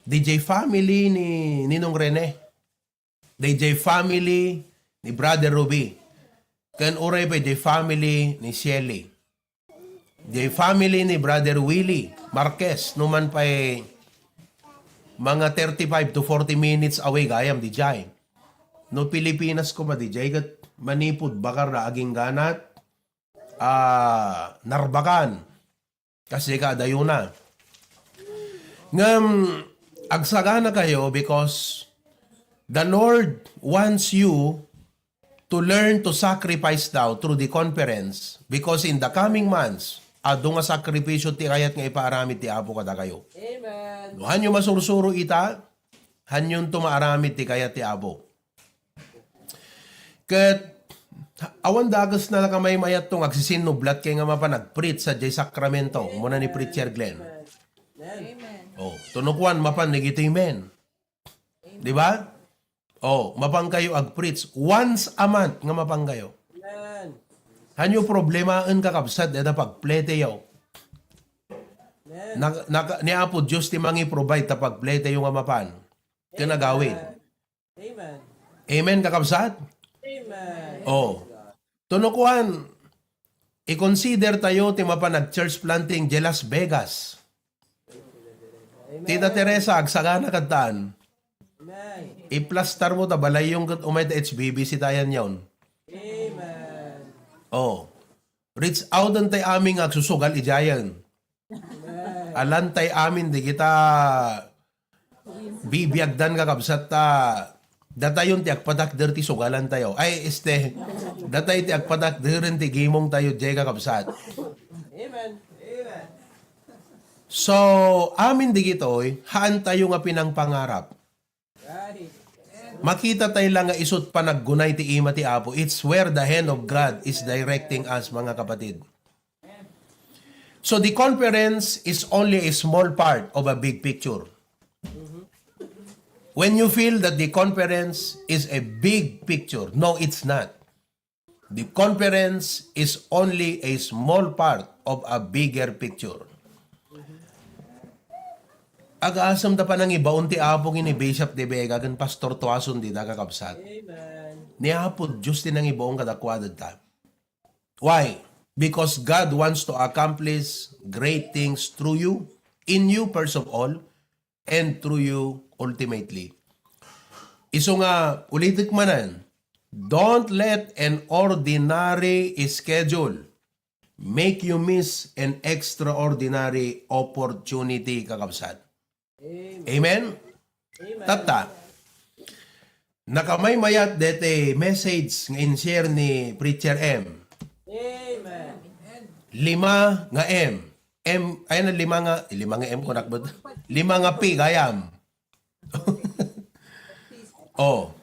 DJ family ni Ninong Rene. DJ family ni Brother Ruby. Kan uray pa DJ family ni Shelly. DJ family ni Brother Willie Marquez. Numan pa mga 35 to 40 minutes away gayam di jay. No Pilipinas ko ba di jay gat manipod bakar na aging ganat narbakan. Kasi kadayo na. Ngam agsagana kayo because the Lord wants you to learn to sacrifice now through the conference because in the coming months, ado nga sakripisyo ti kayat nga ipaaramid ti Apo kada kayo. Amen. No, hanyo masursuro ita, hanyon tumaaramid ti kayat ti Apo. Kat awan dagas na kamay mayat tong agsisinublat kay nga mapanagprit sa J. Sacramento muna ni Preacher Glenn. Oh, tunukwan mapan negiti men. Di ba? Oh, mapang kayo ag-preach once a month nga mapang kayo. Amen. Hanyo problemaen kakabsat eda pagplete yaw. Ni Apo Diyos ti mangi provide ta pagplete yung nga mapan. Kinagawin. Amen. Amen kakabsat? Amen. Oh. Tunukwan, i-consider tayo ti mapanag church planting di Las Vegas. Tita Teresa, agsagana kadtaan. Amen. I-plastar mo ta balay yung umay ta HBB si tayan yon. Amen. Oh. Reach out ang tay aming agsusugal ijayan. Alantay amin di kita bibiyagdan kakabsat ta datayon ti agpadak derti sugalan tayo. Ay datay ti agpadak derin ti gimong tayo jay kakabsat. Amen. Amen. So, amin di gitoy, haan tayo nga pinang pangarap. Right. Makita tayo lang nga isut pa naggunay ti ima ti Apo. It's where the hand of God is directing us, mga kapatid. So, the conference is only a small part of a big picture. When you feel that the conference is a big picture, no, it's not. The conference is only a small part of a bigger picture. Agaasam da pa nang ibaon ti Apo ni Bishop de Vega gan Pastor Tuason di nakakabsat. Amen. Ni Apo Diyos din ang ibaon kadakwadad ta. Why? Because God wants to accomplish great things through you, in you first of all, and through you ultimately. Iso nga, ulitik manan, don't let an ordinary schedule make you miss an extraordinary opportunity kakabsat. Amen? Tata, nakamay mayat dete message nga in-share ni Preacher M. Amen. 5 nga M. Ay na 5 nga M ko nakbot. 5 nga P gayam. Oh.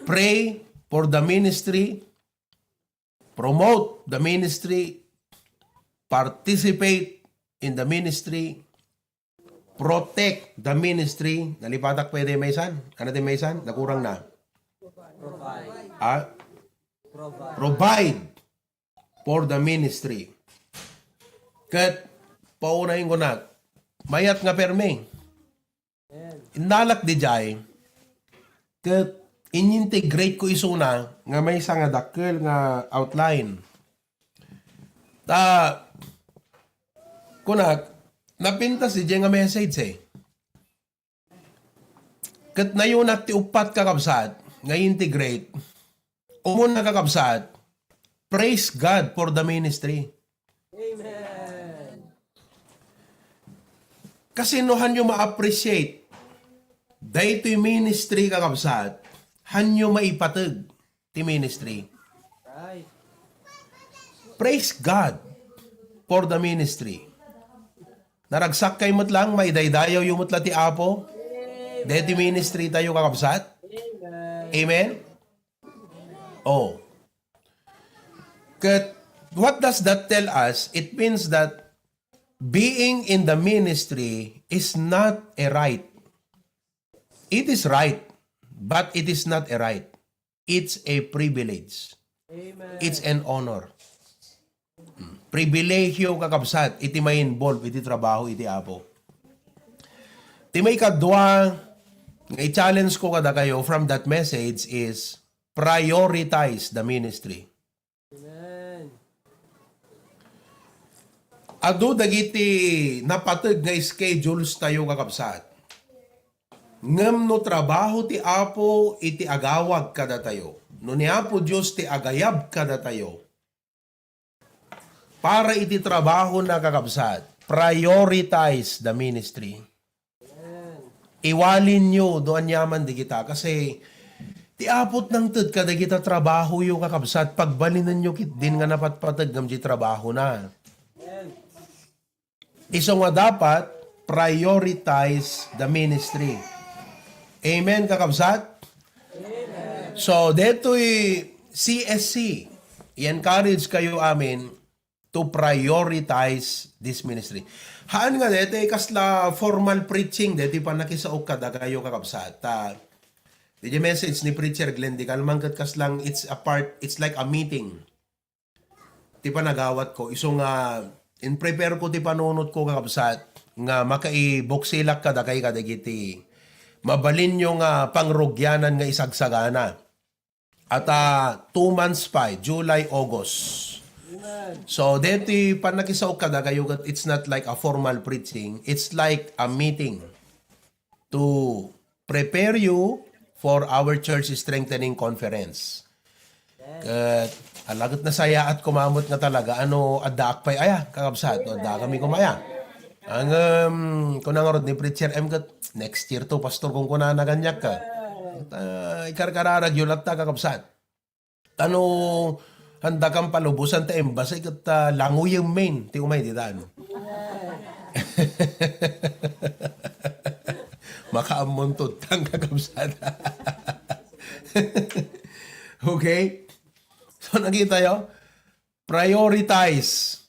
Pray for the ministry. Promote the ministry. Participate in the ministry. Protect the ministry. Nalipatak pwede may san? Ano din may san? Nakurang na. Provide. Provide for the ministry. Kat paunahin ko na, mayat nga perme. Inalak di jay, kat in-integrate ko isuna nga may isa nga dakkel nga outline. Kunak, napintas di jay nga message Kat na yun ti upat kakabsat, nga integrate, umuna kakabsat, praise God for the ministry. Amen. Kasi no hanyo ma-appreciate dahito yung ministry kakabsat, hanyo maipatag ti ministry. Right. Praise God for the ministry. Naragsak kay mo't lang, may daydayaw yung mutla ti Apo. Dahito yung ministry tayo kakabsat. Amen. Amen? Oh. Kat what does that tell us? It means that being in the ministry is not a right. It is right, but it is not a right. It's a privilege. It's an honor. Pribilehyo kakabsat, iti may involve, iti trabaho, iti apo. Ti may kadwa, nga i-challenge ko kada kayo from that message is prioritize the ministry. Ado dagiti napateg nga schedules tayo kakabsat. Ngem no trabaho ti apo iti agawag kada tayo. No ni apo Dios ti agayab kada tayo. Para iti trabaho na kakabsat, prioritize the ministry. Iwalin nyo doon yaman di kita kasi ti apot ng tud kada kita trabaho yung kakabsat pagbalinan nyo kit din nga napatpatag ng di trabaho na. Iso nga dapat prioritize the ministry. Amen, kakabsat? Amen. So, deto'y CSC. I-encourage kayo amin to prioritize this ministry. Haan nga deto'y kasla formal preaching, deto'y pa nakisaok kada kayo kakabsat. Di message ni Preacher Glenn, di kalmangkat kaslang it's like a meeting. Di pa nagawat ko. Iso nga, in prepare ko ti panunot ko kakabsat, nga makai-buksilak kada kay kadagiti. Mabalin nyo nga pangrugyanan nga isagsagana. At 2 months pa, July, August. So, dito panakisaw kada kayo, it's not like a formal preaching. It's like a meeting to prepare you for our church strengthening conference. Alagot na saya at kumamot nga talaga. Adaak pa'y kakabsat. Ada kami kumaya. Ang kunang rod ni Preacher M. Next year to, pastor, kung kuna na ganyak ka. Ikarkararag yun at kakabsat. Handa kang palubusan ta embasay kat langoy yung main. Ti umay, di taan. Makaamuntod tang kakabsat. Okay? So, nakita yun? Prioritize.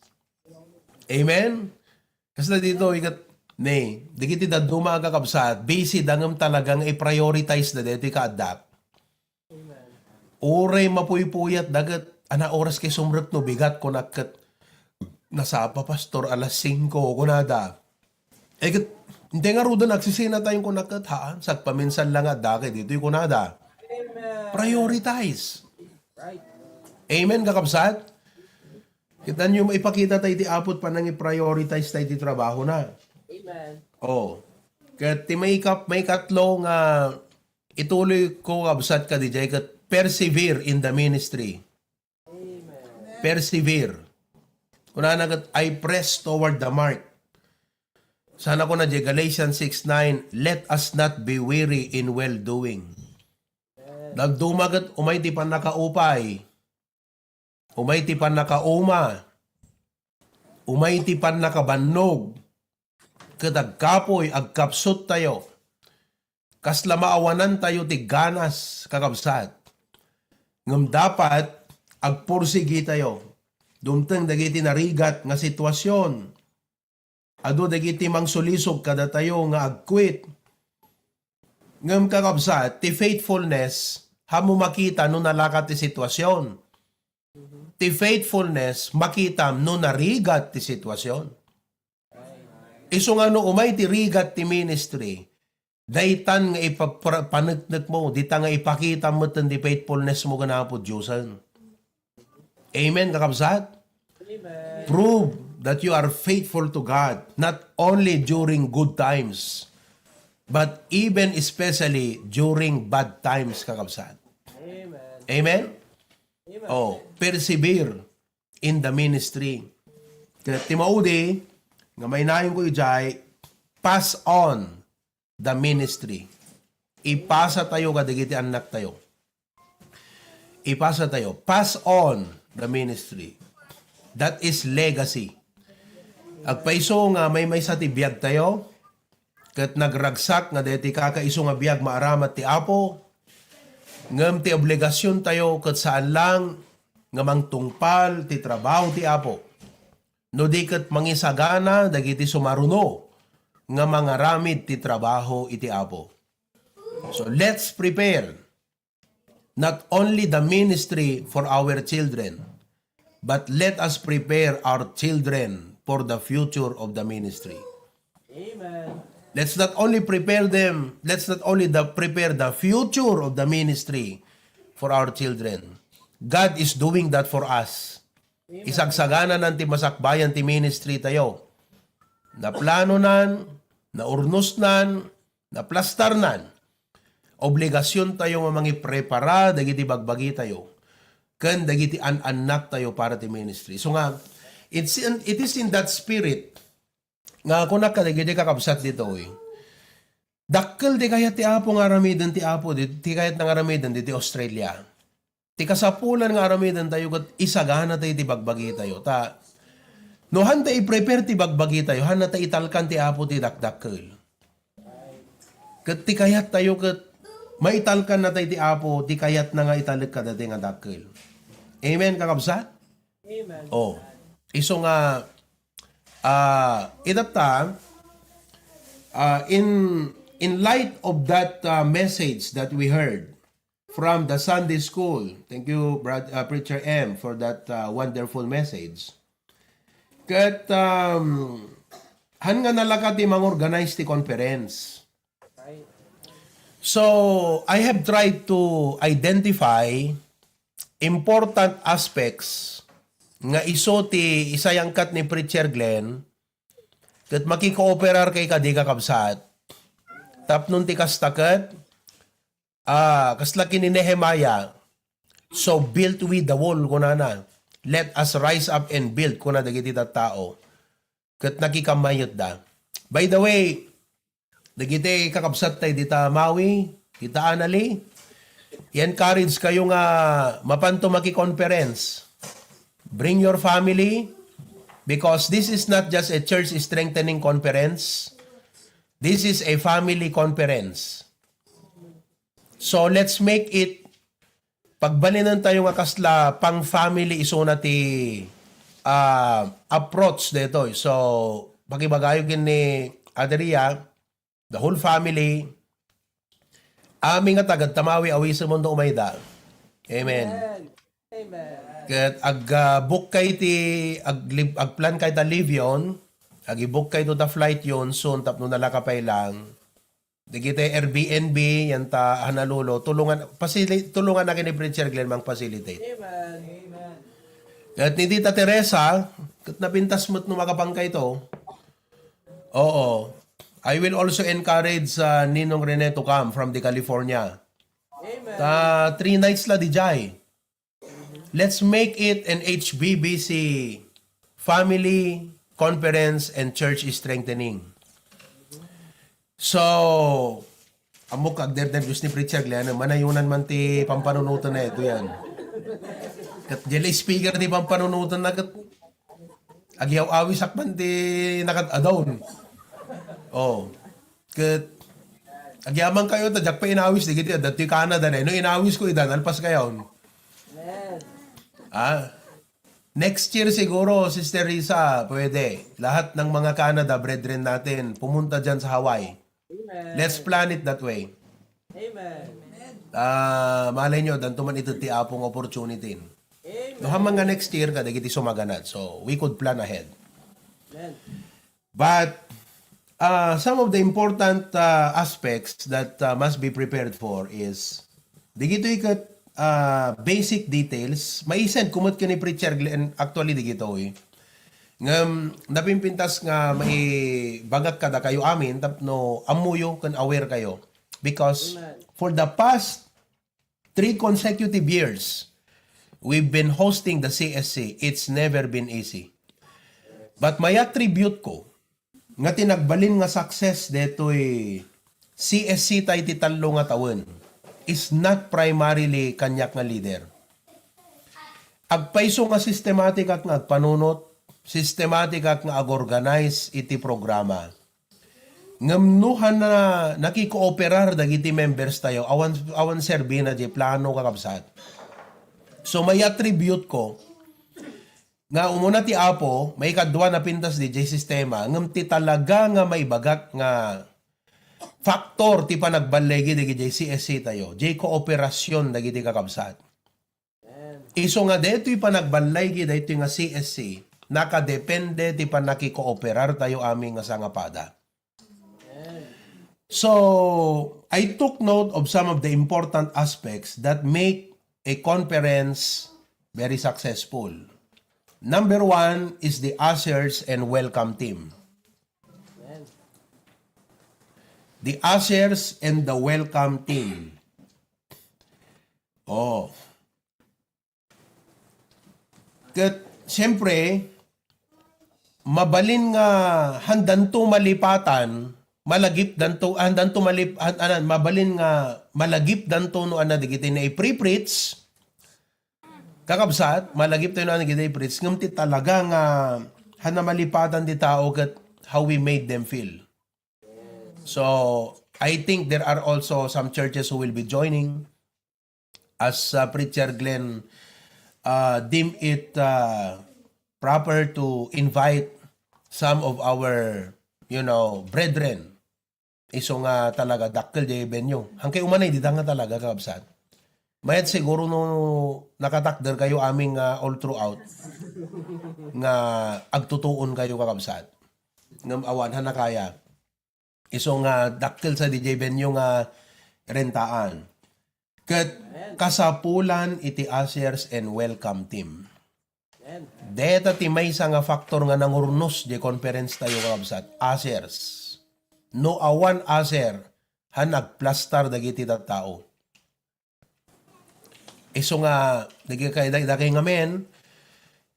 Amen? Kasi na dito, digiti da dumaga kakabsat, busy dangam talagang i-prioritize na dito ka-adapt. Uray mapuypuyat dagat, oras kay sumrek no, bigat ko nakat, nasapa pastor, alas 5, kunada. Hindi nga rudo nagsisina tayong kunakat, haan? Sat paminsan lang dake dito yung kunada. Prioritize. Amen, kakabsat? Kita nyo maipakita tayo di apot pa nang i-prioritize tayo di trabaho na. Amen. Kat may katlong ituloy ko kabsat ka di jay kat persevere in the ministry. Amen. Persevere. Kuna nagat I press toward the mark. Sana ko na jay Galatians 6:9, let us not be weary in well-doing. Nagdumagat umay ti pan nakaupay. Umay ti pan nakauma. Umay ti pan nakabannog. Kadagkapoy agkapsot tayo. Kasla maawanan tayo ti ganas kakabsat. Ngam dapat agpursigi tayo. Dumteng dagiti narigat nga sitwasyon. Ado dagiti mang sulisog kada tayo nga agquit. Ngam kakabsat, ti faithfulness hamo makita no nalakat ti sitwasyon. Ti faithfulness makita no narigat ti sitwasyon. Iso nga no umay ti rigat ti ministry, daytan nga ipapanagnet mo, dita nga ipakita mo ti faithfulness mo gana po Diyosan. Amen, kakabsat? Amen. Prove that you are faithful to God, not only during good times, but even especially during bad times, kakabsat. Amen? Amen. Persevere in the ministry. Kaya timaudi, nga may nayon ko ijay, pass on the ministry. Ipasa tayo kadigiti anak tayo. Ipasa tayo. Pass on the ministry. That is legacy. Agpaiso nga may sa tibiyag tayo, kat nagragsak nga deti kakaiso nga biyag maaramat ti Apo, ngam ti obligasyon tayo kat saan lang nga mangtungpal ti trabaho ti Apo. No di ket mangisagana dagiti sumaruno nga mangaramid ti trabaho iti Apo. So let's prepare not only the ministry for our children, but let us prepare our children for the future of the ministry. Amen. Let's not only prepare them, let's not only prepare the future of the ministry for our children. God is doing that for us. Isagsagana ng ti masakbayan ti ministry tayo. Na plano nan, na urnos nan, na plastar nan. Obligasyon tayo nga mangiprepara, dagiti bagbagi tayo. Ken dagiti anak tayo para ti ministry. So nga, it is in that spirit nga ako nakadagiti kakabsat dito Dakkel di kayat ti Apo nga aramiden ti Apo, di kayat nga aramiden di Australia. Ti kasapulan nga aramiden tayo kat isagana tayo ti bagbagi tayo. No handa i-prepare ti bagbagi tayo, handa tayo italkan ti Apo ti dakdakkel. Kat ti kayat tayo kat maitalkan na tayo ti Apo, ti kayat na nga italik ka dati nga dakkel. Amen kakabsat? Amen. Oh. Iso nga itata in light of that message that we heard from the Sunday school. Thank you, Preacher M, for that wonderful message. Kat han nga nalakat ti mang-organize ti conference. So, I have tried to identify important aspects nga iso ti isayangkat ni Preacher Glenn kat makikooperar kay kadi kakabsat. Tapnon ti kastaket, kaslaki ni Nehemiah, so built with the wall kunana. Let us rise up and build kuna dagiti tao. Kat nakikamayot da. By the way, dagiti kakabsat tayo dita Maui, kita Anali, i-encourage kayo nga mapanto maki-conference. Bring your family because this is not just a church strengthening conference. This is a family conference. So let's make it pagbalinan tayo nga kasla pang family iso na ti approach dito. So pakibagayo ni Adria, the whole family, aming nga tagad tamawi awi sa mundo umayda. Amen. Amen. Ket book kay ti plan kay ta live yon, book kay to the flight yon soon tapno nalakapay lang. Digite Airbnb yan ta hanalulo tulungan na kini Preacher Glenn mang facilitate. Amen. Amen. Ket ni Tita Teresa, ket napintas mo't no makapangkay to. Oo. I will also encourage Ninong Rene to come from the California. Amen. 3 nights la di jay. Let's make it an HBBC family conference and church strengthening. So, amok agder gusto ni Preacher Glenn, manayunan man ti pampanunutan na ito yan. Kat jeli speaker ti pampanunutan na kat agyaw awis akman ti nakat-adon. Oh. Kat agyaman kayo ta jak pa inawis di giti dati Canada na no inawis ko idan alpas kayon. Next year siguro, Sister Risa, pwede. Lahat ng mga Canada brethren natin, pumunta dyan sa Hawaii. Amen. Let's plan it that way. Amen. Malay nyo, dan tuman ito ti apong opportunity. Amen. No, hamang nga next year, kadagiti sumaganat. So, we could plan ahead. Amen. But, some of the important aspects that must be prepared for is, digito ikat basic details, maisend kumot ka ni Preacher Glenn, actually digito ngam napimpintas nga may bagak kada kayo amin tapno amuyo kan aware kayo because for the past 3 consecutive years we've been hosting the CSC. It's never been easy, but may attribute ko nga tinagbalin nga success detoy CSC tayo ti talo nga tawen is not primarily kanyak nga leader. Agpaiso nga systematic at nga agpanunot, systematic at nga ag-organize iti programa. Ngamnuhan na nakikooperar dagiti members tayo, awan serbi na di plano kakabsat. So may attribute ko nga umuna ti Apo, may kadwa na pintas di jay sistema, ngam ti talaga nga may bagak nga faktor ti panagbalegi di jay CSC tayo, jay kooperasyon dagiti kakabsat. Iso nga dito panagbalegi dito nga CSC, nakadepende ti panakikooperar tayo aming nga sangapada. So, I took note of some of the important aspects that make a conference very successful. Number 1 is the ushers and welcome team. The ushers and the welcome team. Oh. Siyempre, mabalin nga handan to malipatan, malagip danto handan to mabalin nga malagip danto no ana digiti na i-preach kakabsat malagip tayo no ana digiti i-preach ngam ti talaga nga hana malipatan di tao ket how we made them feel. So I think there are also some churches who will be joining as Preacher Glenn deem it proper to invite some of our brethren. Iso nga talaga dakkel di benyo. Hangkay umanay di nga talaga kakabsat. Mayat siguro no nakatakder kayo aming all throughout nga agtutuon kayo kakabsat. Ngam awan na kaya. Iso nga dakkel sa DJ benyo nga rentaan. Ket kasapulan iti ushers and welcome team. Deta ti may nga faktor nga nangurnos di conference tayo kakabsat. Ushers. No awan aser han nagplastar dagiti tao. Iso nga dagay ngamen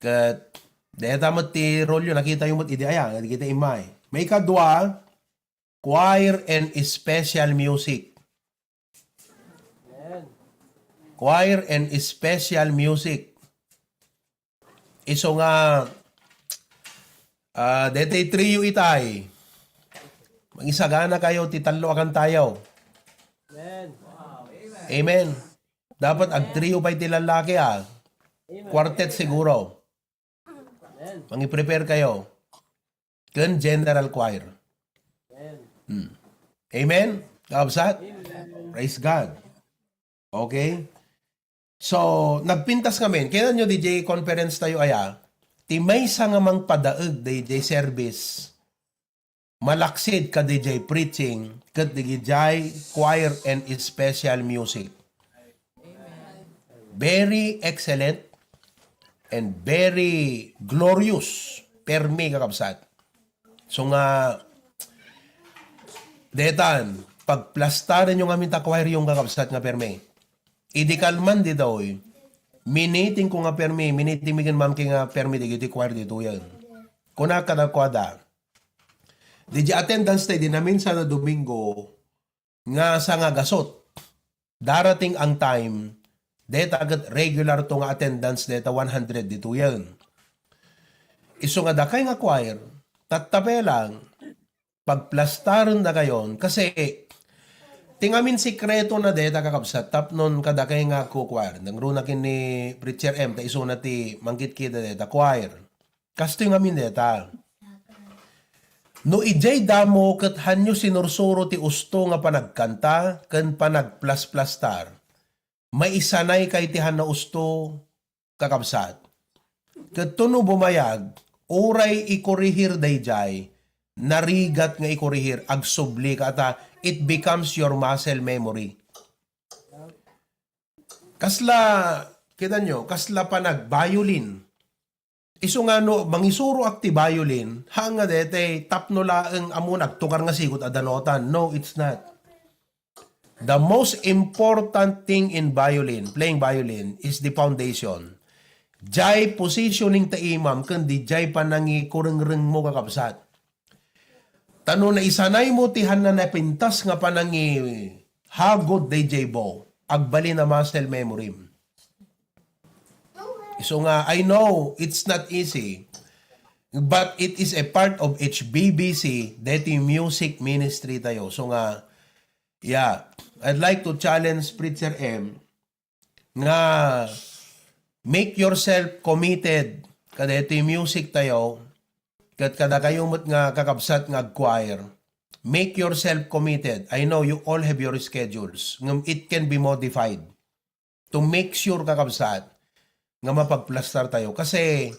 ket deta met ti rolyo nakita yung met idi aya kita imay. May kadwa choir and special music. Choir and special music. Iso nga dete trio itay. Mangisagana kayo, titalo akan tayo. Amen. Amen. Dapat ag-trio ba'y tilalaki Quartet siguro. Mangi-prepare kayo. Kun general choir. Amen. Kakabsat? Praise God. Okay? So, nagpintas kami. Kailan nyo DJ conference tayo ti may nga mang padaeg DJ service. Malaksid ka DJ preaching, kat DJ choir and special music. Very excellent and very glorious. Permi kakabsat. So nga, detan, pagplastarin yung aming choir yung kakabsat nga permi. Idikalman di daw miniting ko nga permi, miniting migan mamki nga permi di choir dito yan. Kuna kadakwada. Di attendance tayo, di namin sana Domingo, nga sa nga gasot. Darating ang time, deta agad regular to nga attendance, deta 100 dito yan. Iso nga dakay nga choir, tatape lang, pagplastaron na gayon, kasi tingamin sikreto na deta kakabsat, tapnon kadakay nga choir, nang runakin ni Preacher M, ta iso na ti mangkit kita deta choir. Kasto yung amin deta. No ijay damo ket hanyo sinursuro ti usto nga panagkanta ken panagplasplastar. Maisanay kay ti hanna usto kakabsat. Ket tuno bumayag, oray ikorihir dayjay, narigat nga ikorihir agsubli ka ata it becomes your muscle memory. Kasla kita nyo, kasla panag-violin. Iso nga no, mangisuro akti violin, hanga dete, tapno laeng amo nagtukar nga sigot adanotan. No, it's not. The most important thing in violin, playing violin, is the foundation. Jay positioning ta imam, kundi jay panangi kureng-reng mo kakabsat. Tano na isanay mo tihan na napintas nga panangi hagod day jay bo, agbali na muscle memory. So nga, I know it's not easy, but it is a part of HBBC, dati music ministry tayo. So nga, yeah, I'd like to challenge Preacher M nga make yourself committed. Kada ito yung music tayo, kada kayong nga kakabsat nga choir, make yourself committed. I know you all have your schedules. It can be modified to make sure kakabsat nga mapagplastar tayo. Kasi,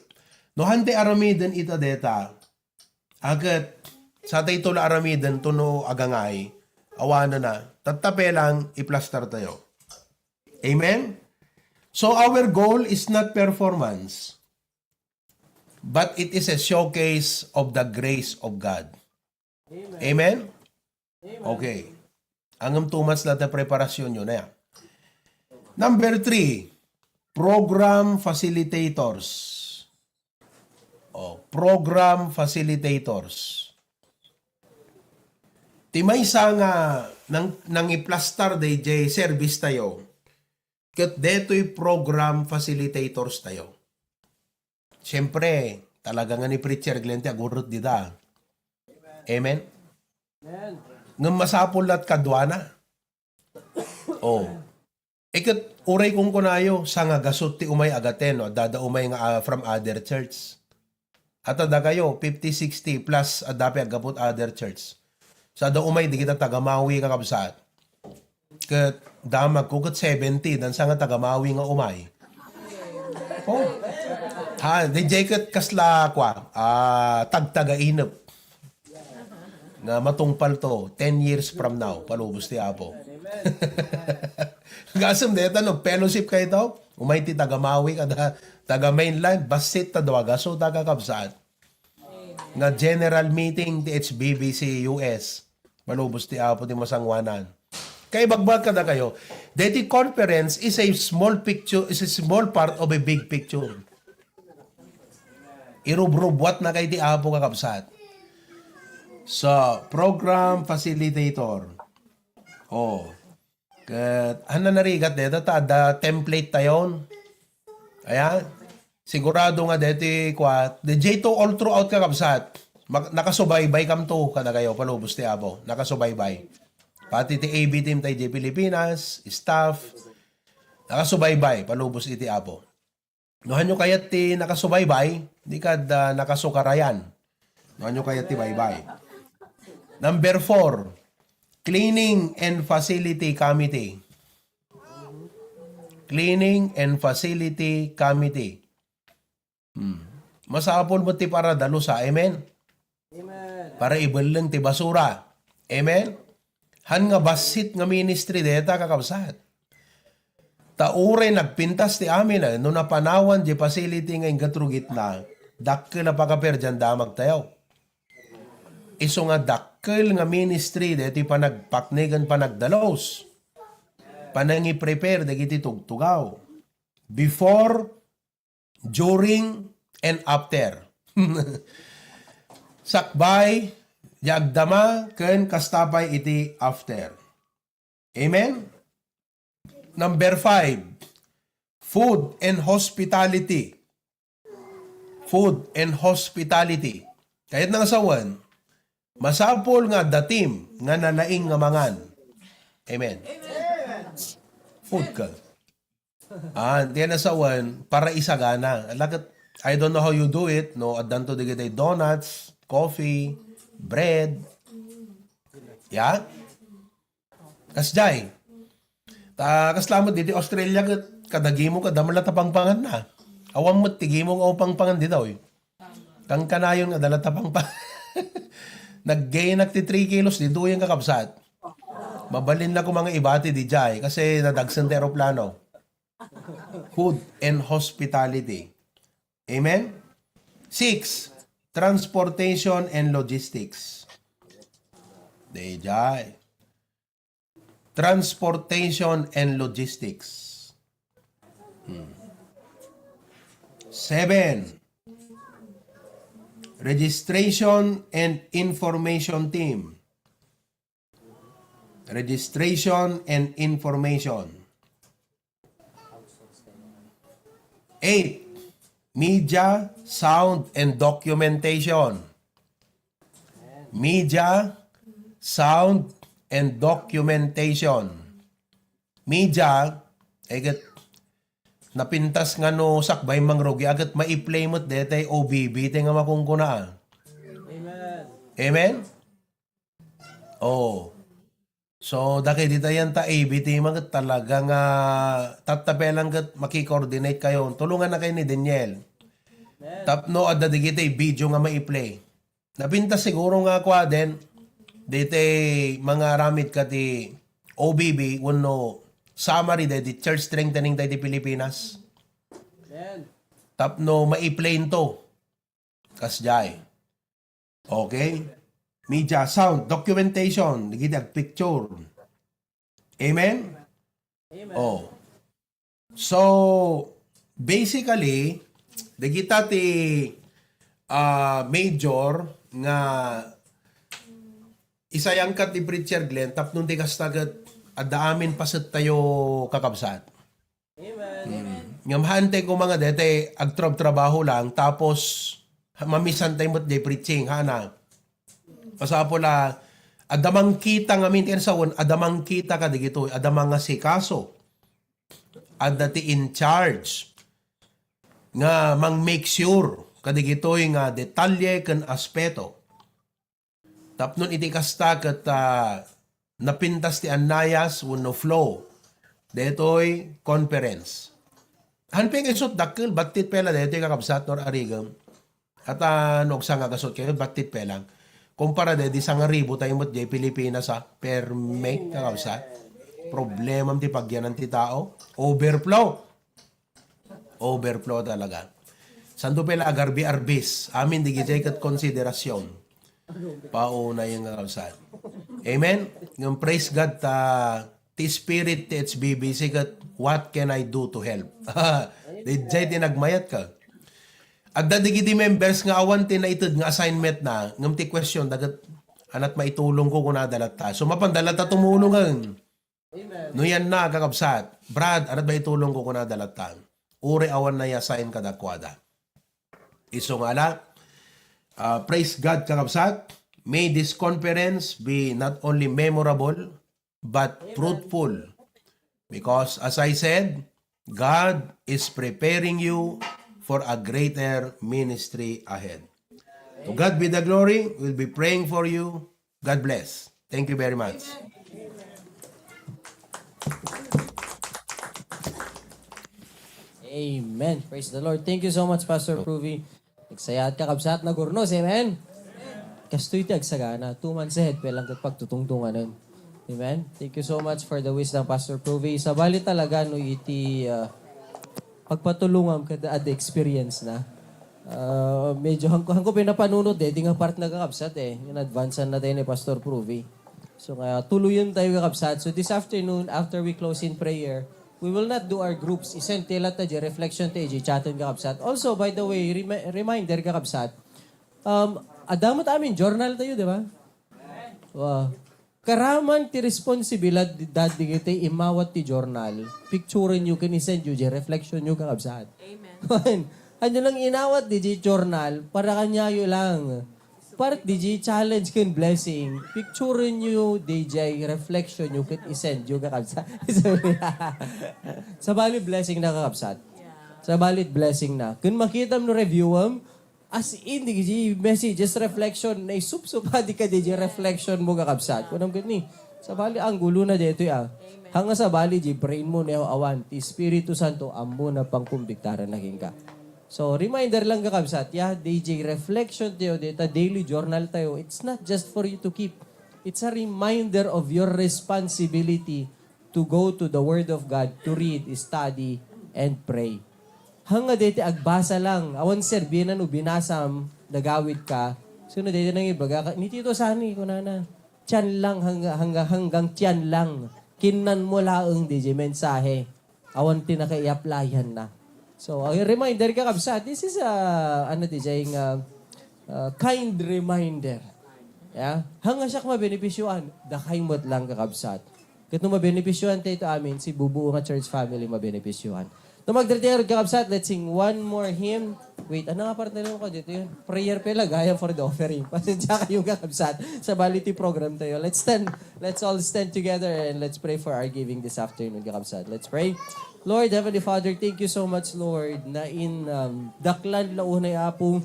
no hante aramiden ita deta, agad, sa tayo tula aramiden, tuno agangay, awana na, tatape lang, iplastar tayo. Amen? So, our goal is not performance, but it is a showcase of the grace of God. Amen? Okay. Ang tumas na preparasyon yun na yan. Number 3, program facilitators. Program facilitators. Timay sa nga nang iplastar day jay service tayo. Kat deto'y program facilitators tayo. Siyempre, talaga nga ni Preacher Glente agurot dita. Amen? Amen. Ngam masapol at kadwana. Ikat uray kong kunayo, sa nga gasot ti umay agaten, dada umay nga from other church. At ada kayo, 50-60 plus adapi agapot other church. Sa da umay, di kita tagamawi kakabsat. Kat damag ko kat 70, dan sa nga tagamawi nga umay. Di jacket kasla kwa, tagtaga-inap. Na matungpal to, 10 years from now, palubos ti Apo. Gasam deta no, fellowship kayo to, umay ti tagamawi kada taga mainland, basit ta dawaga, so taga kabsat. Nga general meeting ti HBBC US, palubos ti Apo ti masangwanan. Kaya bagbag kada kayo, deti conference is a small picture, is a small part of a big picture. Irubrubwat na kay ti Apo kakabsat. So, program facilitator. Ano narigat dito? Da template tayon. Ayan. Sigurado nga dito kwa. The J2 all throughout kakabsat. Nakasubaybay kam to kada kayo. Palubos ti Apo. Nakasubaybay. Pati ti AB team tayo J Pilipinas, staff. Nakasubaybay. Palubos iti Apo. Nohan nyo kayat ti nakasubaybay, di ka nakasukarayan. Nohan nyo kayat ti baybay. Number 4, Cleaning and Facility Committee. Cleaning and Facility Committee. Masapol mo ti para dalusa. Amen? Amen. Para ibalang ti basura. Amen? Han nga basit nga ministry deta kakabsat. Taure nagpintas ti amin no napanawan di facility nga ingatrugit na dakkel na pakaper dyan damag tayo. Iso nga dakkel nga ministry deti panagpaknigan panagdalos. Panangi prepare dagiti tugtugaw. Before, during, and after. Sakbay, yagdama, ken kastapay iti after. Amen? Number 5, food and hospitality. Food and hospitality. Kahit nang asawan, masapol nga datim nga nalaing nga mangan. Amen. Food ka. Diyan asawan, para isagana. I don't know how you do it. No, adanto di kita donuts, coffee, bread. Yeah? Kasjay. Kaslamot dito Australia kadagimo ka damala tapangpangan na. Awam mo tigimo nga pangpangan dito eh. Kang kanayon nga dala tapangpangan. Nag-gain nagti 3 kilos dito yung kakabsat. Mabalin na ko mga ibati di jay kasi nadagsan ti aeroplano. Food and hospitality. Amen? 6, transportation and logistics. Di jay. Transportation and logistics. 7. Registration and information team. Registration and information. 8. Media, sound, and documentation. Media, sound, and documentation. Media, napintas nga no sakbay mangrugi agad maiplay mo't dete OBB te nga makungkuna. Amen. Amen? Oh. So, daki dito yan ta ABT mga talagang tatapelang kat makikoordinate kayo. Tulungan na kayo ni Daniel. Tapno at dadigite video nga maiplay. Napinta siguro nga kwa din. Dito mga ramit ka ti OBB uno summary de di church strengthening tayo di Pilipinas. Amen. Tapno maiplay to. Kasjay. Okay? Media, sound, documentation, nagitag picture. Amen? Amen. Oh. So, basically, nagita ti major nga isayang kat ni Preacher Glenn tapnon ti kastagat adda amin paset tayo kakabsat. Amen. Ngamhante ko mga dete agtrab-trabaho lang tapos mamisan tayo mo't de preaching hana. Pasapula adamang kita nga mintin sawon adamang kita ka digito adamang nga si kaso adda ti in charge nga mang make sure kadigitoy nga detalye ken aspeto tapnon iti kasta ket napintas ti anayas wenno flow detoy conference hanpeng isot dakkel batit pela detoy kakabsat nor arigam at nogsa nga gasot kayo batit pelang kumpara de di sang ribo tayo mo't di Pilipinas per make kakabsat problema ti pagyanan ti tao overflow talaga sando pela agarbi arbis amin di gijay kat konsiderasyon pauna yung kakabsat amen yung praise God ti spirit ti HBBC kat what can I do to help di jay tinagmayat ka at dadigiti members nga awan tinaitid nga assignment na ngam ti question dagat anat maitulong ko kung nadalat ta. So mapandalat ta tumulong ang. No yan na kakabsat. Brad, anat maitulong ko kung nadalat ta. Uri awan na yasain kadakwada. Iso nga la, praise God kakabsat. May this conference be not only memorable but fruitful. Because as I said, God is preparing you for a greater ministry ahead. To God be the glory. We'll be praying for you. God bless. Thank you very much. Amen. Praise the Lord. Thank you so much, Pastor Pruvi. Nagsayat ka kabsat na gurnos. Amen. Kastoy ti agsagana. 2 months ahead. Pelang kat pagtutungtunganan. Amen. Thank you so much for the wisdom, Pastor Pruvi. Sa bali talaga no iti pagpatulungan ka at experience na. Medyo hangko pinapanunod di nga part na kakabsat in advance na tayo ni Pastor Pruvi. So kaya tuluyan tayo kakabsat. So this afternoon, after we close in prayer, we will not do our groups. Isent tila tayo, reflection tayo, chatin kakabsat. Also, by the way, reminder kakabsat, adamot amin, journal tayo, di ba? Wow. Karaman ti responsibilidad di kita imawat ti journal. Picture nyo kanisend nyo, reflection nyo kakabsat. Amen. Ano lang inawat di journal, para kanyayo lang. Part di challenge kan blessing. Picture nyo DJ reflection nyo kan isend nyo kakabsat. Sa balit blessing na kakabsat. Sa balit blessing na. Kung makita mo review as in, di messages, reflection, na isupsupa di ka di reflection mo kakabsat. Kunang gani. Sa bali, ang gulo na dito hanga sa bali, brain mo na awan, ti Espiritu Santo, amo na pangkumbiktaran na ka. So, reminder lang kakabsat, DJ, reflection tayo dito, daily journal tayo. It's not just for you to keep. It's a reminder of your responsibility to go to the Word of God, to read, study, and pray. Hanga dito agbasa lang. Awan sir, binasam, nagawid ka. Sino dito nang ibaga ka? Ni Tito Sani, kunana. Tiyan lang, hanggang tiyan lang. Kinan mo laang DJ mensahe. Awan tinakaiaplayan na. So, a reminder ka kabsa. This is kind reminder. Yeah? Hanga siya mabenepisyuan. Dakaymot lang kakabsat. Kaya mabenepisyuan tayo amin, si bubuo nga church family mabenepisyuan. No magdretero kakabsat, let's sing one more hymn. Wait, ano nga parte ko dito yun? Prayer pala, gaya for the offering. Pasensya kayo kakabsat. Sa Baliti program tayo. Let's all stand together and let's pray for our giving this afternoon kakabsat. Let's pray. Lord, Heavenly Father, thank you so much, Lord, na in daklan launay apong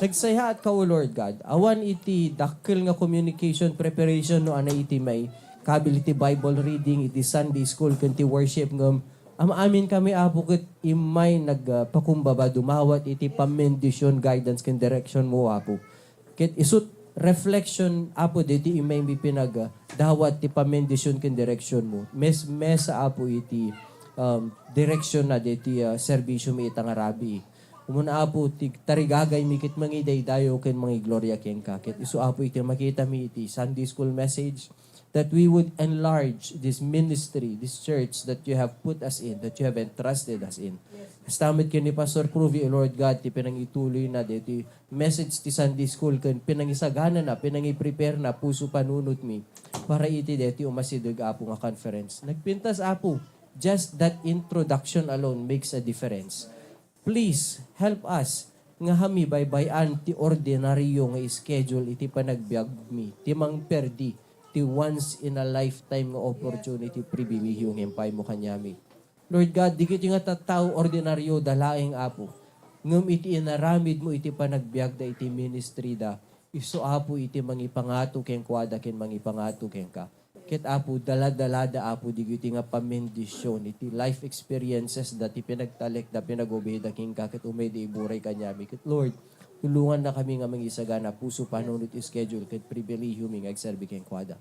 nagsaya at ka, O Lord God. Awan iti dakkel nga communication preparation no ana iti may kability Bible reading, iti Sunday school, kunti worship ngam. Amin kami apo ket imay nagpakumbaba dumawat iti pamendisyon guidance ken direction mo apo. Ket isut reflection apo diti imay mi pinag dawat ti pamendisyon ken direction mo. Mesa apo iti direction na diti serbisyo mi itang arabi. Umuna apo ti tarigagay mi ket mangiday dayo ken mangi gloria ken ka. Ket isu apo iti makita mi iti Sunday school message that we would enlarge this ministry, this church that you have put us in, that you have entrusted us in. Kastamit ko ni Pastor Pruvi, O Lord God, ti pinangituloy na dito message ti Sunday School, kan pinangisagana na, pinangiprepare na, puso panunot mi, para iti dito umasidog apo nga conference. Nagpintas apo, just that introduction alone makes a difference. Please, help us nga hami baybayan ti ordinaryo nga schedule iti panagbiag mi, ti mang perdi, ti once in a lifetime nga opportunity, pribilehyo ng empay mo kanyami. Lord God, di kiti nga tattao ordinaryo dalaeng apo. Ngum iti inaramid mo iti panagbiag da iti ministry da. Iso apo iti mangipangato ken kwada ken mangipangato ken ka. Ket apo dala-dalada apo di kiti nga pamendisyon iti life experiences da ti pinagtalek da pinagobeda ken ka ket umay di iburay kanyami. Ket Lord, tulungan na kami nga mangisagana puso panunot schedule ket pribilehyo mi nga agserbi ken kwada.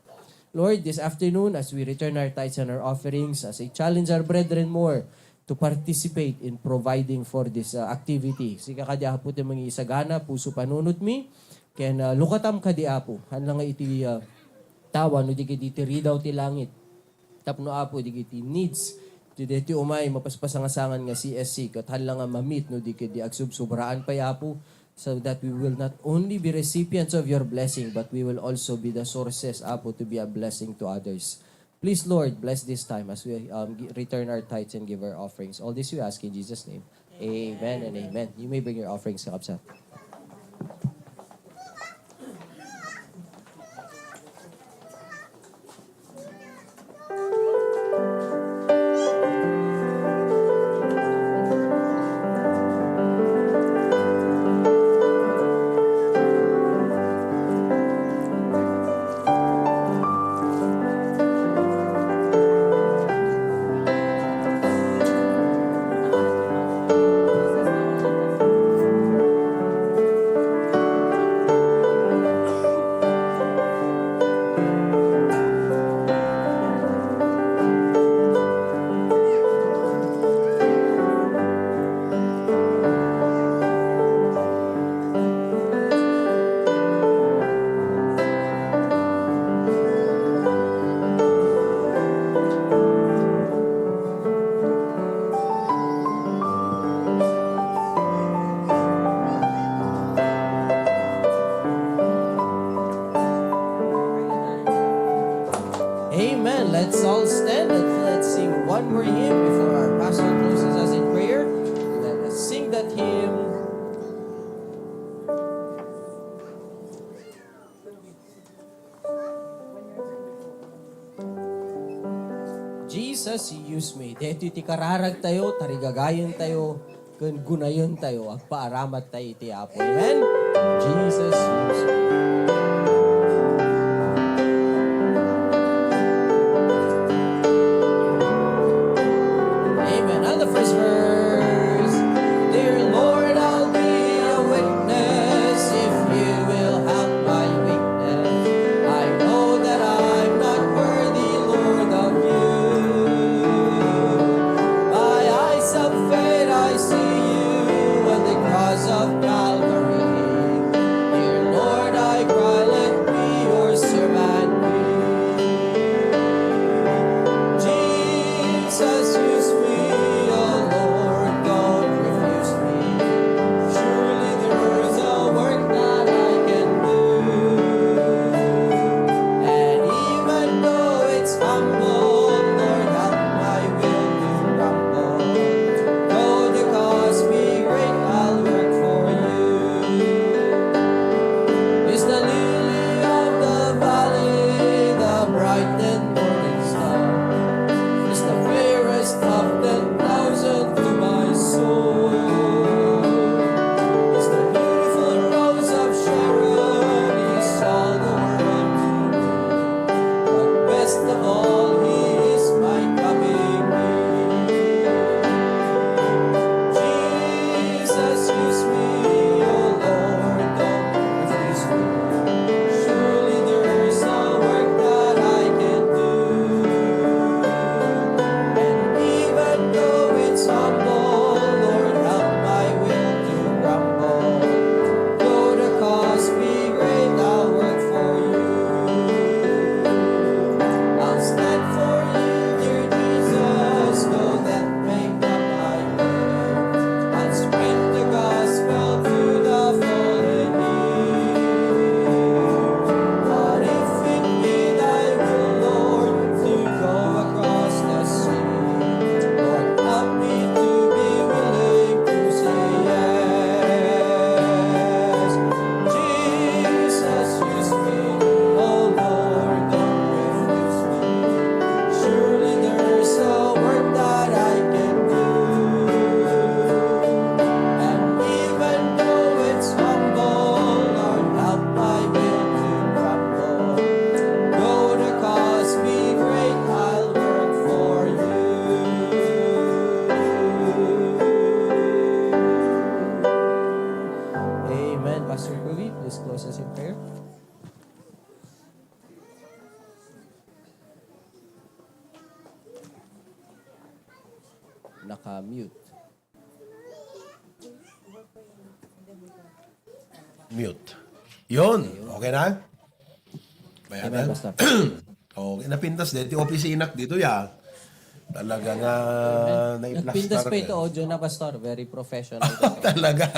Lord, this afternoon as we return our tithes and our offerings, as I challenge our brethren more to participate in providing for this activity. Sika kadi apo ti mangisagana puso panunot mi ken lukatam kadi apo. Hanlang nga iti tawa no di ti ridaw ti langit. Tapno apo di iti needs ti umay mapaspasangasangan nga CSC ket hanlang nga mamit no di agsubsobraan pa apo, so that we will not only be recipients of your blessing, but we will also be the sources, apo, to be a blessing to others. Please, Lord, bless this time as we return our tithes and give our offerings. All this we ask in Jesus' name. Amen and amen. You may bring your offerings, Kakabsat. Amen. Let's all stand and let's sing one more hymn before our pastor closes us in prayer. Let us sing that hymn. Jesus, use me. Dito iti kararag tayo, tarigagayon tayo, kun gunayon tayo, agpaaramat tayo iti apo. Amen? Jesus, use me. Of Calvary, dear Lord, I naka-mute. Mute. Yun. Okay na? Bayan Amen, na? Pastor. Okay, napintas dito. Opisina dito ya. Talaga nga Nagpintas naiplastar pa ito ka. audio na, Pastor. Very professional. Talaga.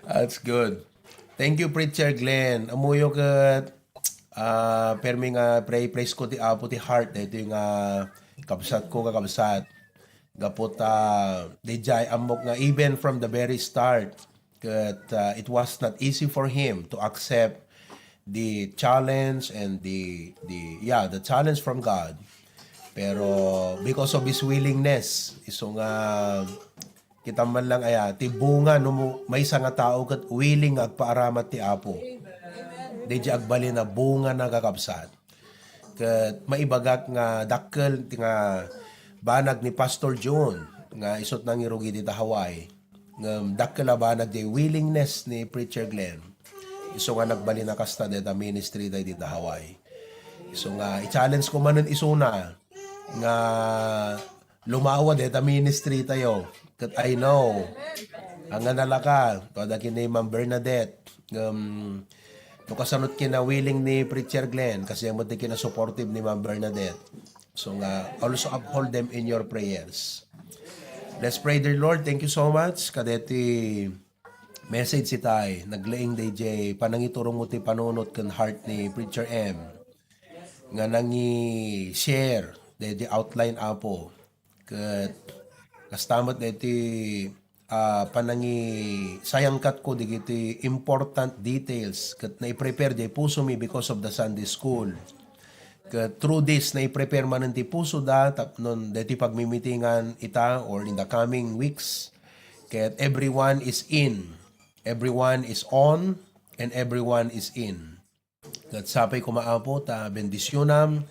That's good. Thank you, Preacher Glenn. Amuyo ka permi nga praise ko ti apo ti heart. Ito yung kabsat ko kakabsat. Gapot dijay amok nga even from the very start that it was not easy for him to accept the challenge and the challenge from God. Pero because of his willingness, iso nga kita man lang ti bunga no may isa nga tao kat willing nga agpaaramat ti Apo. Di agbali na bunga na kakabsat. Kat maibagak nga dakkel ti nga banag ni Pastor John nga isot nang irugi dita Hawaii. Nga dakkel a banag di willingness ni Preacher Glenn. Iso nga nagbali na kasta dita ministry dita Hawaii. So nga i-challenge ko man isuna nga lumawa deta ministry tayo. Kat I know ang nalaka kada kini Ma'am Bernadette to kasanot kina willing ni Preacher Glenn kasi mo kina supportive ni Ma'am Bernadette. So nga also uphold them in your prayers. Let's pray, dear Lord. Thank you so much kadeti message si tay naglaing DJ panangiturong mo ti panunot kan heart ni Preacher M nga nangi share the outline apo ket kastamat deti panangi sayangkat ko digiti important details ket na-prepare di puso mi because of the Sunday school ket through this na-prepare man ti puso da tapnon deti pagmimitingan ita or in the coming weeks ket everyone is on and everyone is in. Kat sapay kumaapo ta bendisyonam.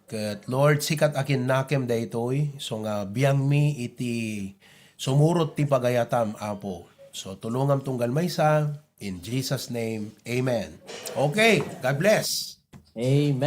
Kat Lord sikat akin nakem daytoy. So nga biyang mi iti sumurot ti pagayatam apo. So tulungam tunggal maysa in Jesus name. Amen. Okay, God bless. Amen.